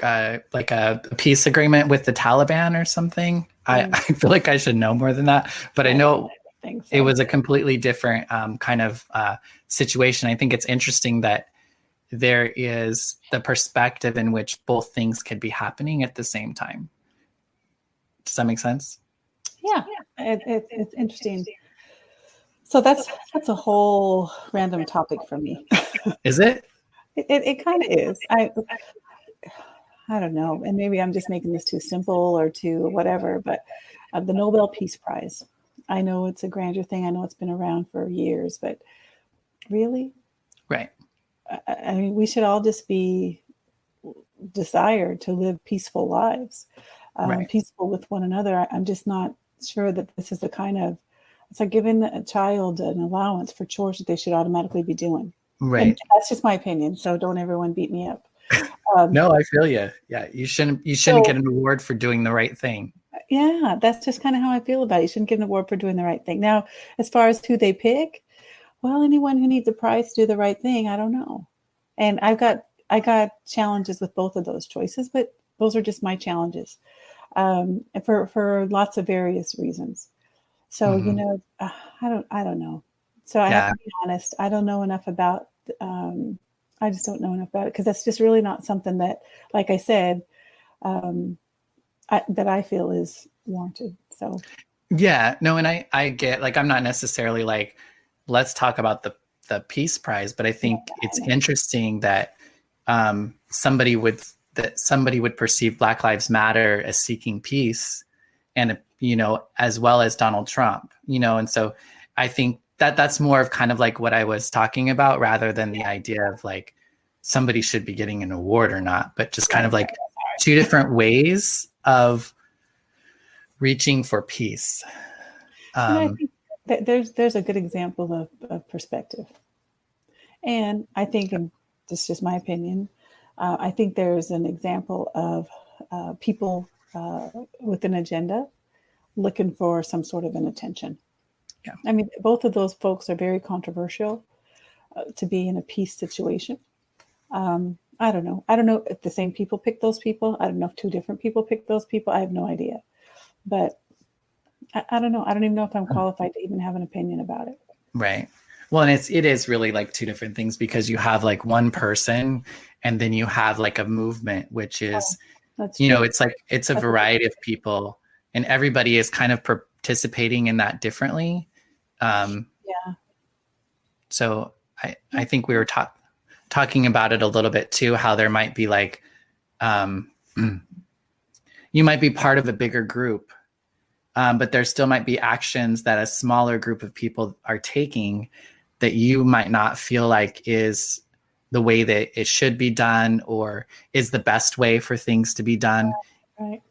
a peace agreement with the Taliban or something. I feel like I should know more than that, but I know it was a completely different kind of situation. I think it's interesting that there is the perspective in which both things could be happening at the same time. Does that make sense? Yeah, it's interesting. So that's a whole random topic for me. Is it? It kind of is. I don't know, and maybe I'm just making this too simple or too whatever, but the Nobel Peace Prize. I know it's a grandeur thing. I know it's been around for years, but really? Right. I mean, we should all just be desired to live peaceful lives, peaceful with one another. I'm just not sure that this is the kind of, it's like giving a child an allowance for chores that they should automatically be doing. And Right. that's just my opinion. So don't everyone beat me up. No, I feel you. Yeah, you shouldn't So get an award for doing the right thing. yeah, that's just kind of how I feel about it. You shouldn't give an award for doing the right thing. Now, as far as who they pick, well, anyone who needs a prize to do the right thing, I don't know. And I got challenges with both of those choices, but those are just my challenges, for lots of various reasons. So Mhm. I don't know. So I have Yeah. to be honest. I don't know enough about. I just don't know enough about it because that's just really not something that, like I said, um, that I feel is warranted. So Yeah. No, and I get, like, I'm not necessarily like, let's talk about the Peace Prize, but I yeah, think it's interesting that somebody would perceive Black Lives Matter as seeking peace, and as well as Donald Trump, and so I think that that's more of kind of like what I was talking about, rather than the idea of like somebody should be getting an award or not, but just kind right. of like two different ways of reaching for peace. And I Um, think that there's a good example of perspective. And I think, and this is just my opinion, I think there's an example of people with an agenda looking for some sort of an attention. yeah. I mean, both of those folks are very controversial to be in a peace situation. I don't know. I don't know if the same people pick those people. I don't know if two different people pick those people. I have no idea. But I don't know. I don't even know if I'm qualified to even have an opinion about it. Right. Well, and it is really like two different things, because you have like one person, and then you have like a movement, which Oh, is, that's true. it's like, it's a That's variety of people, and everybody is kind of participating in that differently. yeah. So I think we were talking about it a little bit too, how there might be like, you might be part of a bigger group, but there still might be actions that a smaller group of people are taking that you might not feel like is the way that it should be done, or is the best way for things to be done, Right.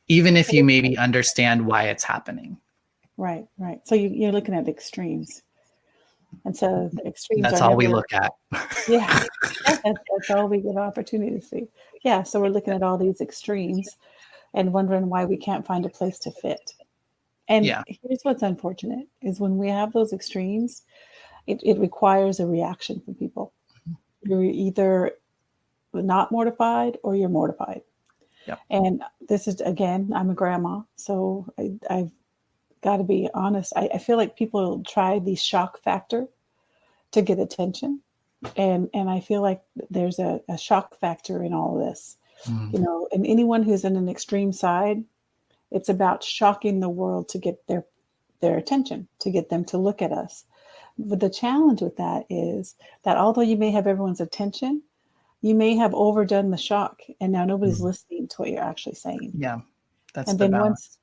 even if you maybe understand why it's happening. Right. Right. So you're looking at extremes. And so the extremes That's are all we never, look at. yeah, that's all we get an opportunity to see. Yeah. So we're looking at all these extremes and wondering why we can't find a place to fit. And Yeah. here's what's unfortunate is when we have those extremes, it requires a reaction from people. You're either not mortified or you're mortified. Yep. And this is, again, I'm a grandma, so I've got to be honest. I feel like people try the shock factor to get attention. And I feel like there's a shock factor in all of this. Mm. And anyone who's in an extreme side, it's about shocking the world to get their attention, to get them to look at us. But the challenge with that is that although you may have everyone's attention, you may have overdone the shock, and now nobody's listening to what you're actually saying. Yeah. That's And the then balance.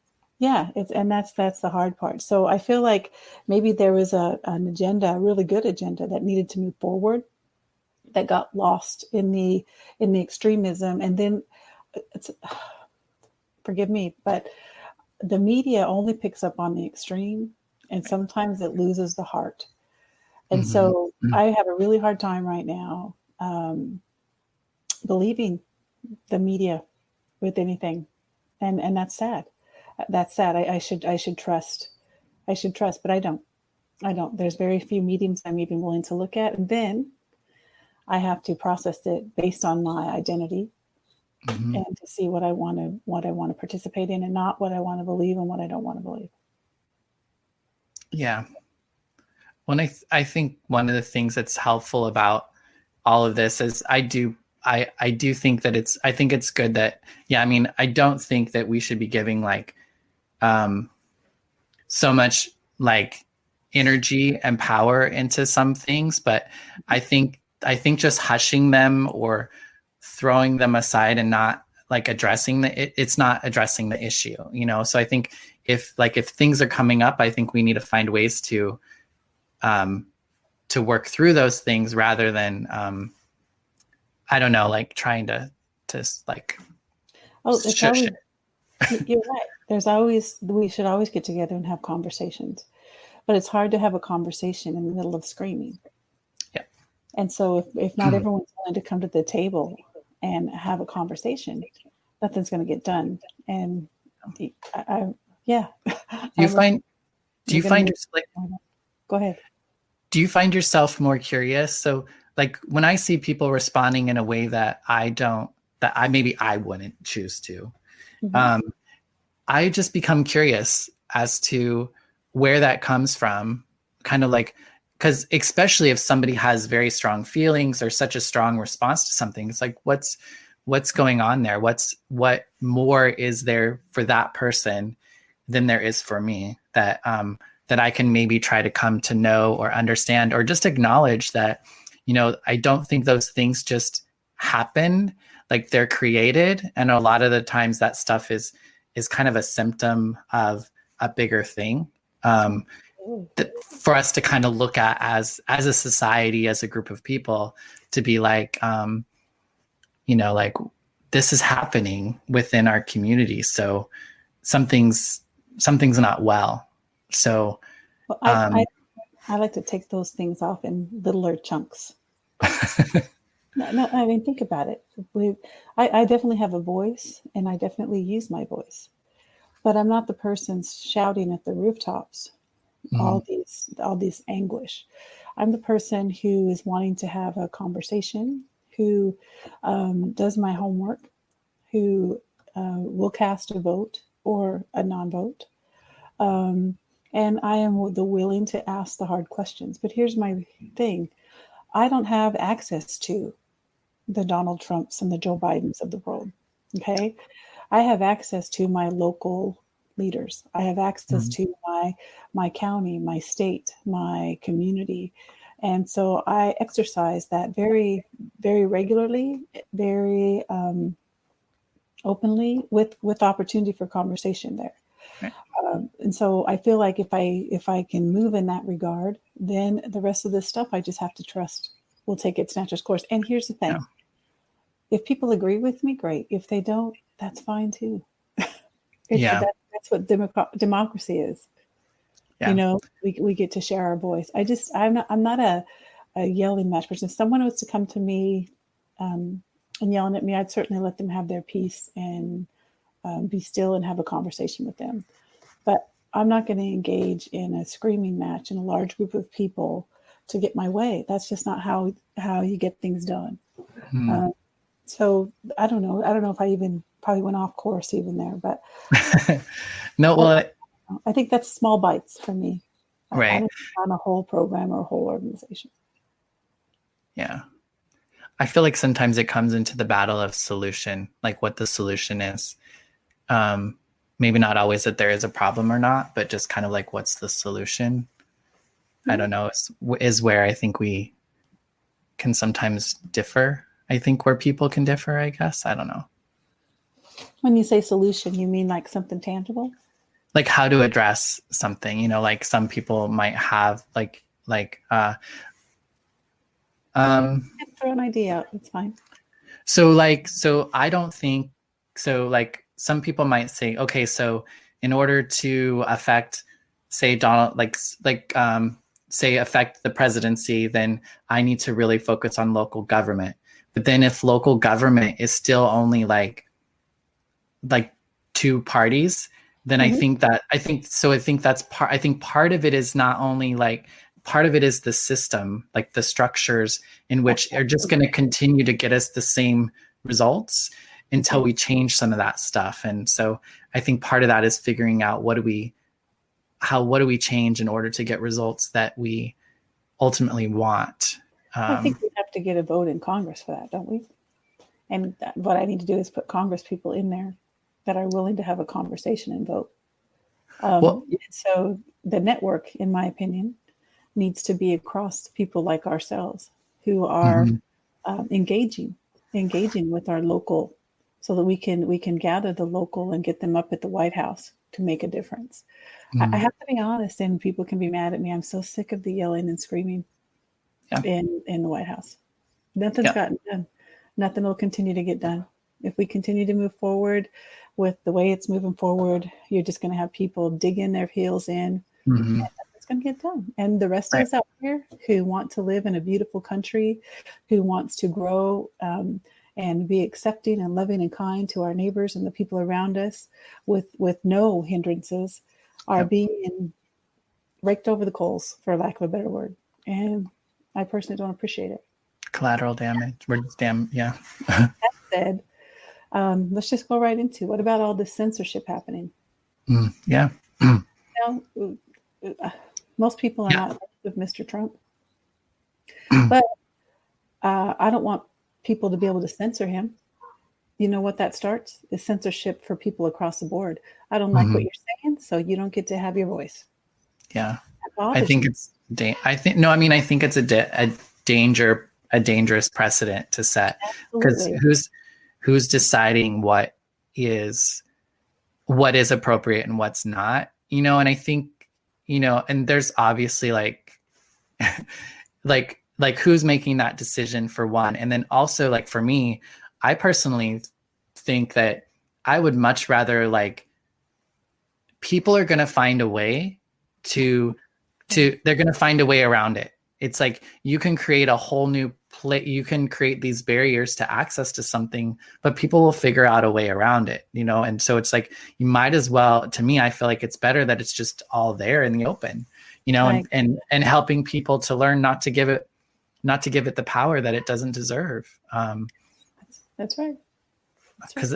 that's the hard part. So I feel like maybe there was an agenda, a really good agenda that needed to move forward, that got lost in the extremism, and then it's forgive me, but the media only picks up on the extreme, and sometimes it loses the heart. And so I have a really hard time right now believing the media with anything, and that's sad. That's sad. I should trust. I should trust, but I don't. I don't. There's very few mediums I'm even willing to look at, and then I have to process it based on my identity and to see what I want to participate in, and not what I want to believe and what I don't want to believe. Yeah. Well, I think one of the things that's helpful about all of this is I do think that I think it's good that, yeah, I mean, I don't think that we should be giving like so much like energy and power into some things, but I think just hushing them or throwing them aside and not like addressing it's not addressing the issue, So I think if things are coming up, I think we need to find ways to work through those things, rather than I don't know, like trying to like It's always, you're right. We should always get together and have conversations, but it's hard to have a conversation in the middle of screaming. Yeah. And so if not everyone's willing to come to the table and have a conversation, nothing's going to get done. And yeah. Do you find like, go ahead. Do you find yourself more curious? So like when I see people responding in a way that I wouldn't choose to, I just become curious as to where that comes from. Kind of like, because especially if somebody has very strong feelings or such a strong response to something, it's like, what's going on there? What more is there for that person than there is for me that I can maybe try to come to know or understand, or just acknowledge that, I don't think those things just happen, like they're created. And a lot of the times that stuff is kind of a symptom of a bigger thing for us to kind of look at as a society, as a group of people, to be like, like this is happening within our community. So something's not well. So I like to take those things off in littler chunks. No, I mean, think about it. I definitely have a voice, and I definitely use my voice, but I'm not the person shouting at the rooftops all these anguish. I'm the person who is wanting to have a conversation, who does my homework, who will cast a vote or a non-vote. And I am the willing to ask the hard questions. But here's my thing. I don't have access to the Donald Trumps and the Joe Bidens of the world. Okay. I have access to my local leaders. I have access to my county, my state, my community. And so I exercise that very, very regularly, very openly, with opportunity for conversation there. Right. And so I feel like if I can move in that regard, then the rest of this stuff I just have to trust will take its natural course. And here's the thing. Yeah. If people agree with me, great. If they don't, that's fine too. That's what democracy is. Yeah. We get to share our voice. I'm not a yelling match person. If someone was to come to me and yelling at me, I'd certainly let them have their peace and be still and have a conversation with them. But I'm not going to engage in a screaming match in a large group of people to get my way. That's just not how you get things done. So I don't know. I don't know if I even probably went off course even there, but no. Well, I think that's small bites for me. Right. I don't on a whole program or a whole organization. Yeah. I feel like sometimes it comes into the battle of solution, like what the solution is. Maybe not always that there is a problem or not, but just kind of like, what's the solution? I don't know, is where I think we can sometimes differ. I think where people can differ, I guess. I don't know. When you say solution, you mean like something tangible? Like how to address something, like some people might have throw an idea out. It's fine. So I don't think so. Like some people might say, okay, so in order to affect, say Donald, say affect the presidency, then I need to really focus on local government. But then if local government is still only like two parties, then I think that's part. I think part of it is not only part of it is the system, like the structures in which are just going to continue to get us the same results until we change some of that stuff. And so I think part of that is figuring out what do we change in order to get results that we ultimately want. I think we have to get a vote in Congress for that, don't we? And what I need to do is put Congress people in there that are willing to have a conversation and vote. So the network, in my opinion, needs to be across people like ourselves who are engaging with our local, so that we can gather the local and get them up at the White House to make a difference. I have to be honest, and people can be mad at me. I'm so sick of the yelling and screaming in the White House. Nothing's gotten done. Nothing will continue to get done. If we continue to move forward with the way it's moving forward, you're just going to have people digging their heels in. And nothing's it's going to get done. And the rest of Right. us out here who want to live in a beautiful country, who wants to grow and be accepting and loving and kind to our neighbors and the people around us with no hindrances, are Yep. being raked over the coals, for lack of a better word. And I personally don't appreciate it. Collateral damage. We're just yeah. That said, let's just go right into what about all this censorship happening? Yeah. Most people are Yeah. not with Mr. Trump, but I don't want people to be able to censor him. You know what that starts? Is censorship for people across the board. I don't like what you're saying, so you don't get to have your voice. Yeah. I think it's I think it's a dangerous precedent to set, because who's deciding what is appropriate and what's not, and I think, and there's obviously like who's making that decision, for one. And then also, like, for me, I personally think that I would much rather, like, people are going to find a way they're going to find a way around it. It's like, you can create a whole new you can create these barriers to access to something, but people will figure out a way around it, and so it's like, you might as well, to me, I feel like it's better that it's just all there in the open, Right. and helping people to learn not to give it the power that it doesn't deserve. That's right. Because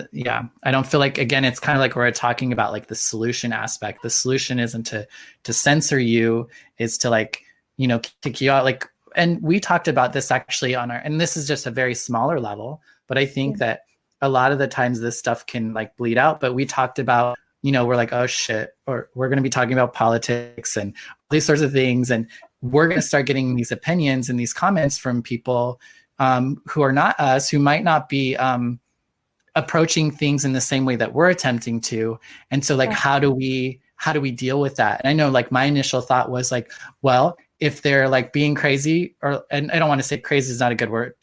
I don't feel like, again, it's kind of like we're talking about, like, the solution aspect. The solution isn't to censor you, is to, like, kick you out. Like, and we talked about this actually and this is just a very smaller level, but I think that a lot of the times this stuff can, like, bleed out. But we talked about, we're like, oh shit, or we're going to be talking about politics and these sorts of things, and we're going to start getting these opinions and these comments from people who are not us, who might not be approaching things in the same way that we're attempting to. And so, like, how do we deal with that? And I know, like, my initial thought was like, well, if they're, like, being crazy, and I don't want to say crazy is not a good word,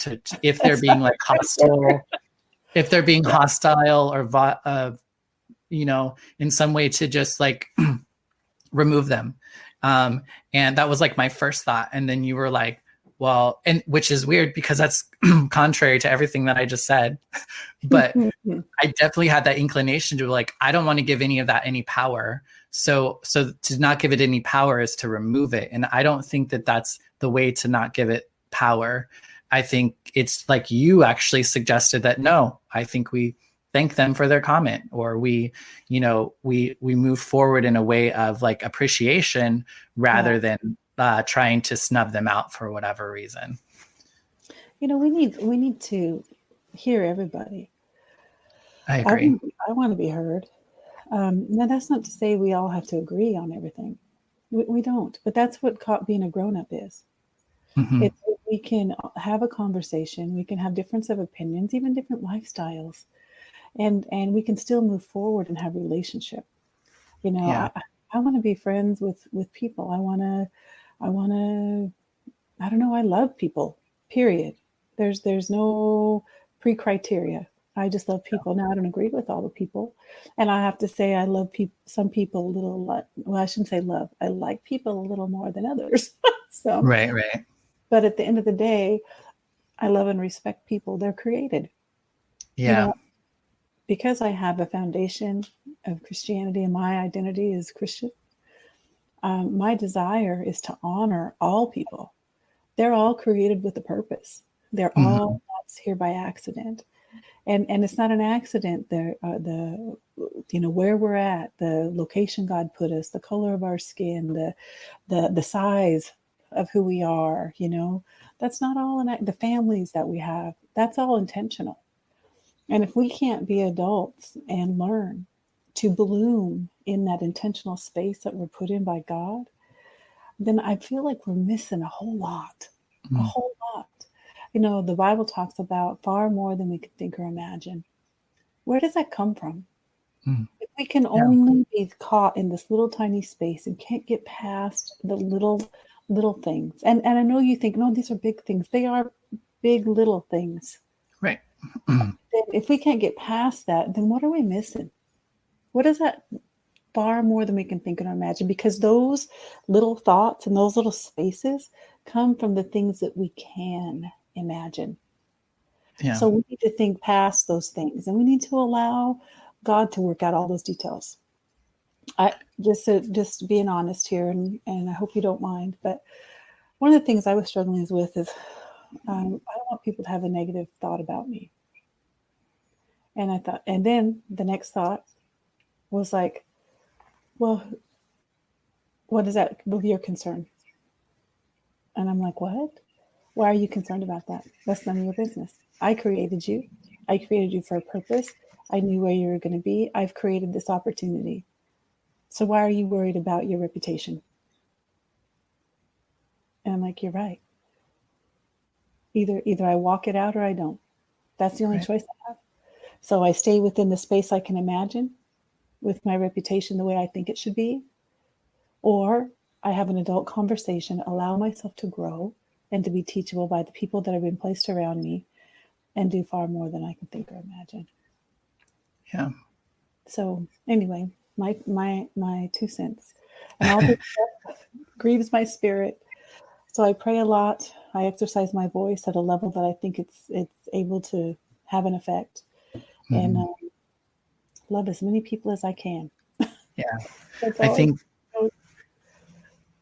if they're being, like, hostile, if they're being hostile, or in some way, to just, like, remove them. And that was, like, my first thought. And then you were like, well, and which is weird, because that's contrary to everything that I just said. But I definitely had that inclination to, like, I don't want to give any of that any power. So to not give it any power is to remove it. And I don't think that that's the way to not give it power. I think it's like you actually suggested that, no, I think we thank them for their comment, or we move forward in a way of, like, appreciation, rather than trying to snub them out for whatever reason. We need to hear everybody. I agree. I want to be heard. Now, that's not to say we all have to agree on everything. We don't, but that's what being a grown-up is. Mm-hmm. We can have a conversation. We can have difference of opinions, even different lifestyles, and we can still move forward and have relationship. I want to be friends with people. I want to, I don't know. I love people, period. There's no pre-criteria. I just love people. Now, I don't agree with all the people. And I have to say, I love some people a little, well, I shouldn't say love. I like people a little more than others. So, Right. But at the end of the day, I love and respect people. They're created. Yeah. Because I have a foundation of Christianity and my identity is Christian, my desire is to honor all people. They're all created with a purpose. They're all not here by accident. And it's not an accident. The where we're at, the location God put us, the color of our skin, the size of who we are. That's not all the families that we have. That's all intentional. And if we can't be adults and learn to bloom in that intentional space that we're put in by God, then I feel like we're missing a whole lot. A whole lot. The Bible talks about far more than we could think or imagine. Where does that come from? If we can only be caught in this little tiny space and can't get past the little things. And I know you think, no, these are big things. They are big little things. Right. Then if we can't get past that, then what are we missing? What does that far more than we can think or imagine, because those little thoughts and those little spaces come from the things that we can imagine. Yeah. So we need to think past those things, and we need to allow God to work out all those details. I just being honest here, and I hope you don't mind, but one of the things I was struggling with is I don't want people to have a negative thought about me. And I thought, and then the next thought was like, well, what is that with your concern? And I'm like, what? Why are you concerned about that? That's none of your business. I created you. I created you for a purpose. I knew where you were going to be. I've created this opportunity. So why are you worried about your reputation? And I'm like, you're right. Either I walk it out or I don't. That's the only choice I have. So I stay within the space I can imagine with my reputation the way I think it should be, or I have an adult conversation, allow myself to grow and to be teachable by the people that have been placed around me, and do far more than I can think or imagine. Yeah. So anyway, my 2 cents. And all this stuff grieves my spirit. So I pray a lot. I exercise my voice at a level that I think it's able to have an effect, and love as many people as I can. Yeah. I think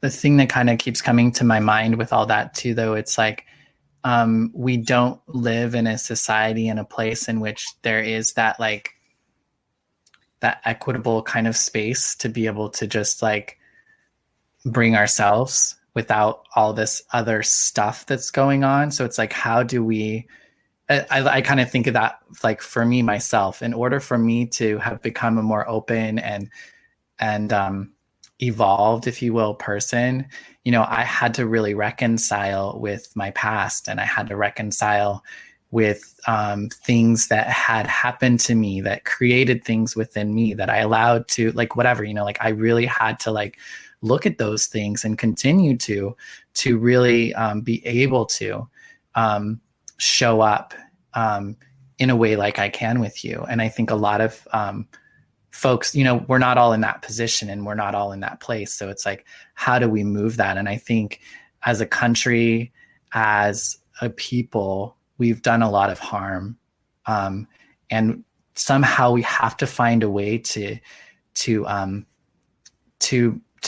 the thing that kind of keeps coming to my mind with all that too, though, it's like, we don't live in a society, in a place in which there is that, like, that equitable kind of space to be able to just like bring ourselves without all this other stuff that's going on. So it's like, how do we, I kind of think of that, like, for me, myself, in order for me to have become a more open and evolved, if you will, person, you know, I had to really reconcile with my past, and I had to reconcile with things that had happened to me that created things within me that I allowed to, like, whatever, you know, like, I really had to, like, look at those things and continue to really be able to show up in a way like I can with you. And I think a lot of folks, you know, we're not all in that position, and we're not all in that place. So it's like, how do we move that? And I think as a country, as a people, we've done a lot of harm. And somehow we have to find a way to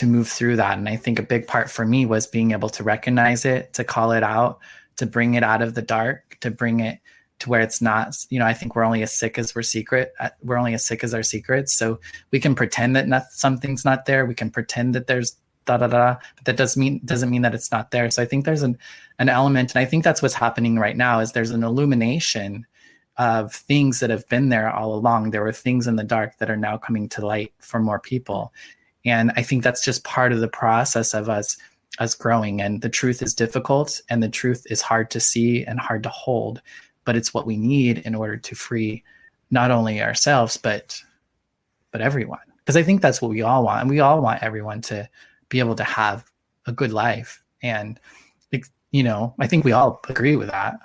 move through that. And I think a big part for me was being able to recognize it, to call it out, to bring it out of the dark, to bring it to where it's not, you know, I think we're only as sick as we're only as sick as our secrets. So we can pretend that something's not there. We can pretend that there's but that doesn't mean that it's not there. So I think there's an element, and I think that's what's happening right now, is there's an illumination of things that have been there all along. There were things in the dark that are now coming to light for more people. And I think that's just part of the process of us growing. And the truth is difficult, and the truth is hard to see and hard to hold, but it's what we need in order to free not only ourselves, but everyone. Because I think that's what we all want. And we all want everyone to be able to have a good life. And, you know, I think we all agree with that.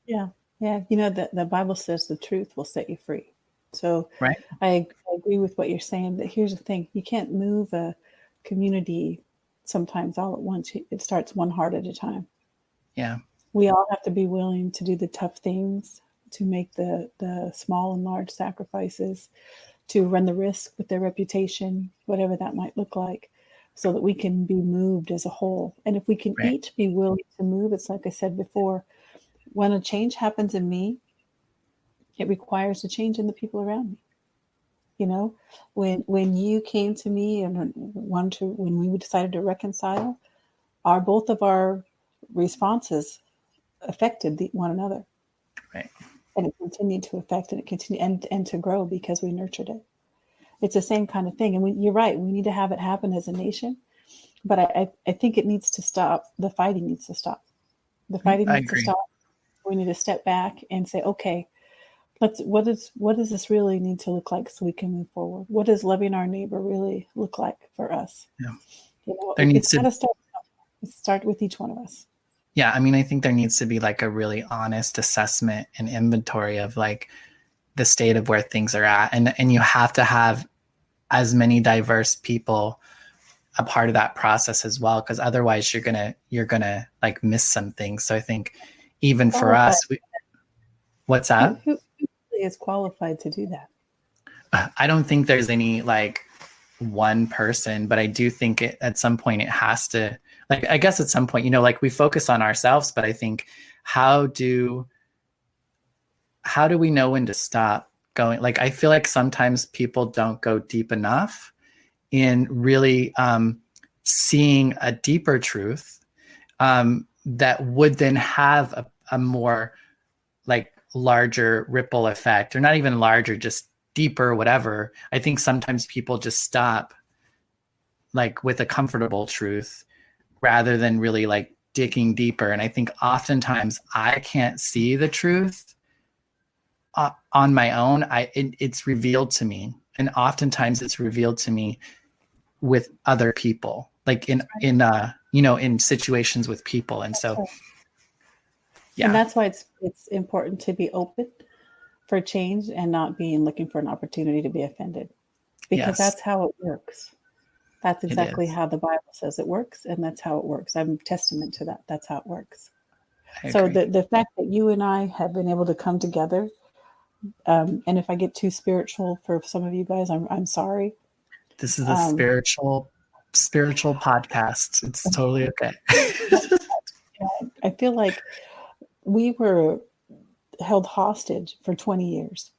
Yeah. Yeah. You know, the Bible says the truth will set you free. So right. I agree with what you're saying, but here's the thing. You can't move a community sometimes all at once. It starts one heart at a time. Yeah. We all have to be willing to do the tough things, to make the small and large sacrifices, to run the risk with their reputation, whatever that might look like, so that we can be moved as a whole. And if we can each be willing to move, it's like I said before, when a change happens in me, it requires a change in the people around me. You know, when you came to me and when we decided to reconcile, both of our responses affected one another. Right. And it continued to affect, and it continued and to grow because we nurtured it. It's the same kind of thing. And you're right. We need to have it happen as a nation. But I think it needs to stop. The fighting needs to stop. The fighting needs to stop. We need to step back and say, okay, what does this really need to look like so we can move forward? What does loving our neighbor really look like for us? Yeah. You know, there needs to start with each one of us. Yeah. I mean, I think there needs to be like a really honest assessment and inventory of like the state of where things are at. And you have to have as many diverse people a part of that process as well, because otherwise you're gonna like miss some things. So I think even for us, what's that? Who is qualified to do that? I don't think there's any like one person, but I do think at some point it has to, like, I guess at some point, like we focus on ourselves, but I think how do we know when to stop going? Like, I feel like sometimes people don't go deep enough in really seeing a deeper truth that would then have a more like larger ripple effect, or not even larger, just deeper, whatever. I think sometimes people just stop like with a comfortable truth rather than really like digging deeper. And I think oftentimes I can't see the truth on my own. It's revealed to me, and oftentimes it's revealed to me with other people, like in situations with people. And so, yeah. And that's why it's important to be open for change and not being looking for an opportunity to be offended, because that's how it works. That's exactly how the Bible says it works, and that's how it works. I'm testament to that. That's how it works. So the fact that you and I have been able to come together, and if I get too spiritual for some of you guys, I'm sorry. This is a spiritual podcast. It's totally okay. I feel like we were held hostage for 20 years.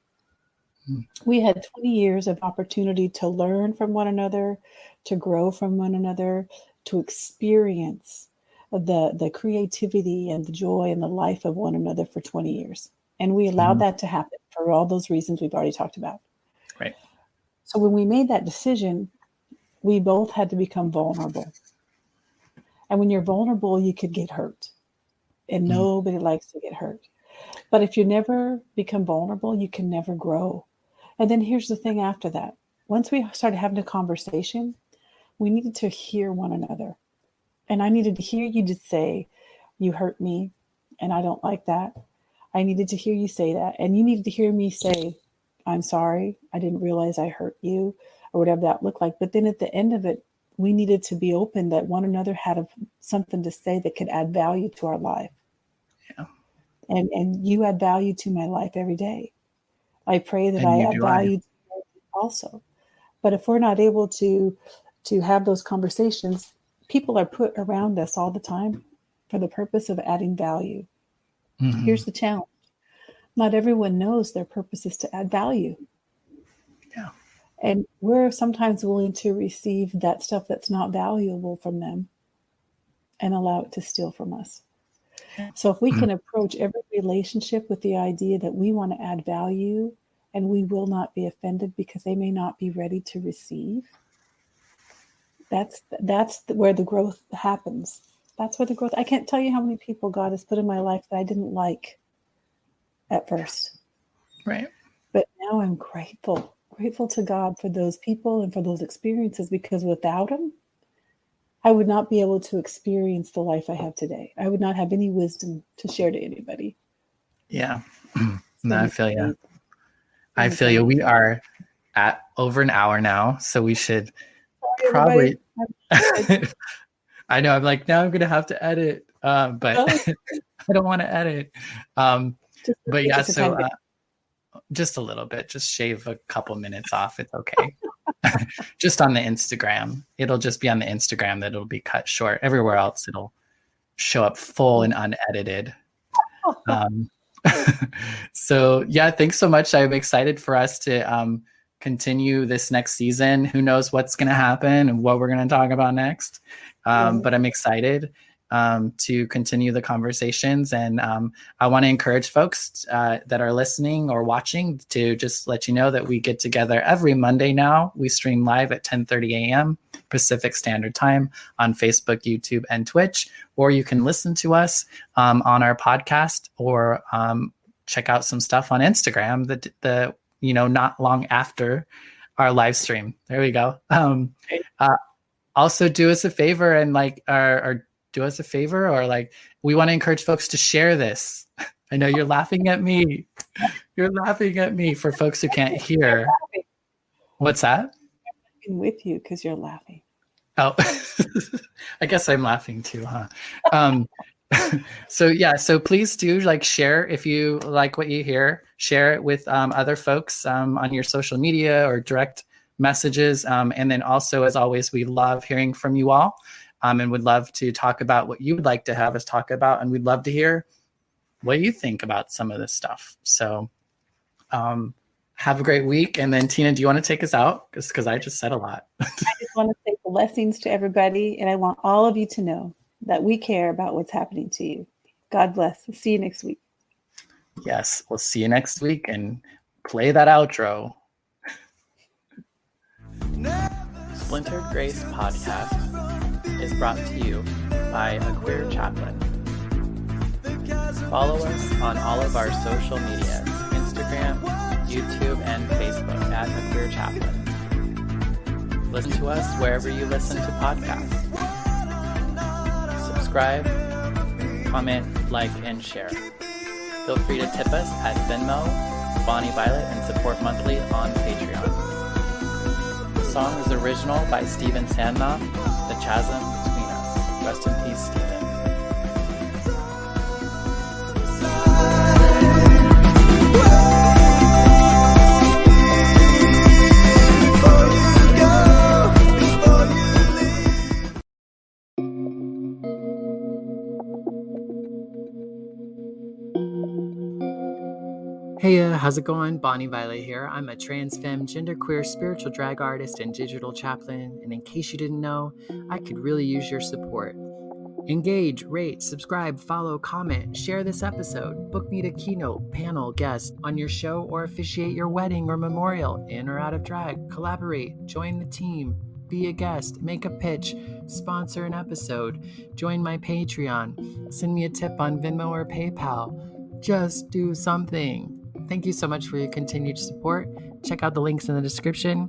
We had 20 years of opportunity to learn from one another, to grow from one another, to experience the creativity and the joy and the life of one another for 20 years. And we allowed that to happen for all those reasons we've already talked about. Right. So when we made that decision, we both had to become vulnerable. And when you're vulnerable, you could get hurt. And nobody likes to get hurt. But if you never become vulnerable, you can never grow. And then here's the thing after that. Once we started having a conversation, we needed to hear one another. And I needed to hear you just say, you hurt me, and I don't like that. I needed to hear you say that. And you needed to hear me say, I'm sorry, I didn't realize I hurt you, or whatever that looked like. But then at the end of it, we needed to be open that one another had something to say that could add value to our life. Yeah. And you add value to my life every day. I pray that I add value to you also. But if we're not able to have those conversations, people are put around us all the time for the purpose of adding value. Mm-hmm. Here's the challenge. Not everyone knows their purpose is to add value. Yeah. And we're sometimes willing to receive that stuff that's not valuable from them and allow it to steal from us. So if we can approach every relationship with the idea that we want to add value and we will not be offended because they may not be ready to receive, that's where the growth happens. That's where the growth. I can't tell you how many people God has put in my life that I didn't like at first. Right. But now I'm grateful to God for those people and for those experiences, because without them, I would not be able to experience the life I have today. I would not have any wisdom to share to anybody. Yeah. No, I feel you. I feel you. We are at over an hour now, so we should probably. I know. I'm like, now I'm going to have to edit, but I don't want to edit. But yeah, so just a little bit, just shave a couple minutes off. It's okay. Just on the Instagram. It'll just be on the Instagram that it'll be cut short. Everywhere else, it'll show up full and unedited. So yeah, thanks so much. I'm excited for us to continue this next season. Who knows what's going to happen and what we're going to talk about next. But I'm excited to continue the conversations. And I want to encourage folks that are listening or watching to just let you know that we get together every Monday now. We stream live at 10:30 a.m. Pacific Standard Time on Facebook, YouTube, and Twitch. Or you can listen to us on our podcast, or check out some stuff on Instagram, the not long after our live stream. There we go. Also do us a favor and do us a favor, or we want to encourage folks to share this. I know you're laughing at me. You're laughing at me for folks who can't hear. What's that? laughing with you because you're laughing. Oh, I guess I'm laughing too, huh? So please do like share if you like what you hear. Share it with other folks on your social media or direct messages. And then also, as always, we love hearing from you all and would love to talk about what you would like to have us talk about. And we'd love to hear what you think about some of this stuff. So have a great week. And then Tina, do you want to take us out? Because I just said a lot. I just want to say blessings to everybody. And I want all of you to know that we care about what's happening to you. God bless. See you next week. Yes, we'll see you next week and play that outro. Splintered Grace Podcast is brought to you by A Queer Chaplain. Follow us on all of our social medias, Instagram, YouTube, and Facebook at A Queer Chaplain. Listen to us wherever you listen to podcasts. Subscribe, comment, like, and share. Feel free to tip us at Venmo, Bonnie Violet, and support monthly on Patreon. The song is original by Stephen Sandnoff, The Chasm Between Us. Rest in peace, Stephen. Hey, how's it going? Bonnie Violet here. I'm a trans femme, genderqueer, spiritual drag artist, and digital chaplain. And in case you didn't know, I could really use your support. Engage, rate, subscribe, follow, comment, share this episode, book me to keynote, panel, guest on your show, or officiate your wedding or memorial, in or out of drag, collaborate, join the team, be a guest, make a pitch, sponsor an episode, join my Patreon, send me a tip on Venmo or PayPal. Just do something. Thank you so much for your continued support. Check out the links in the description.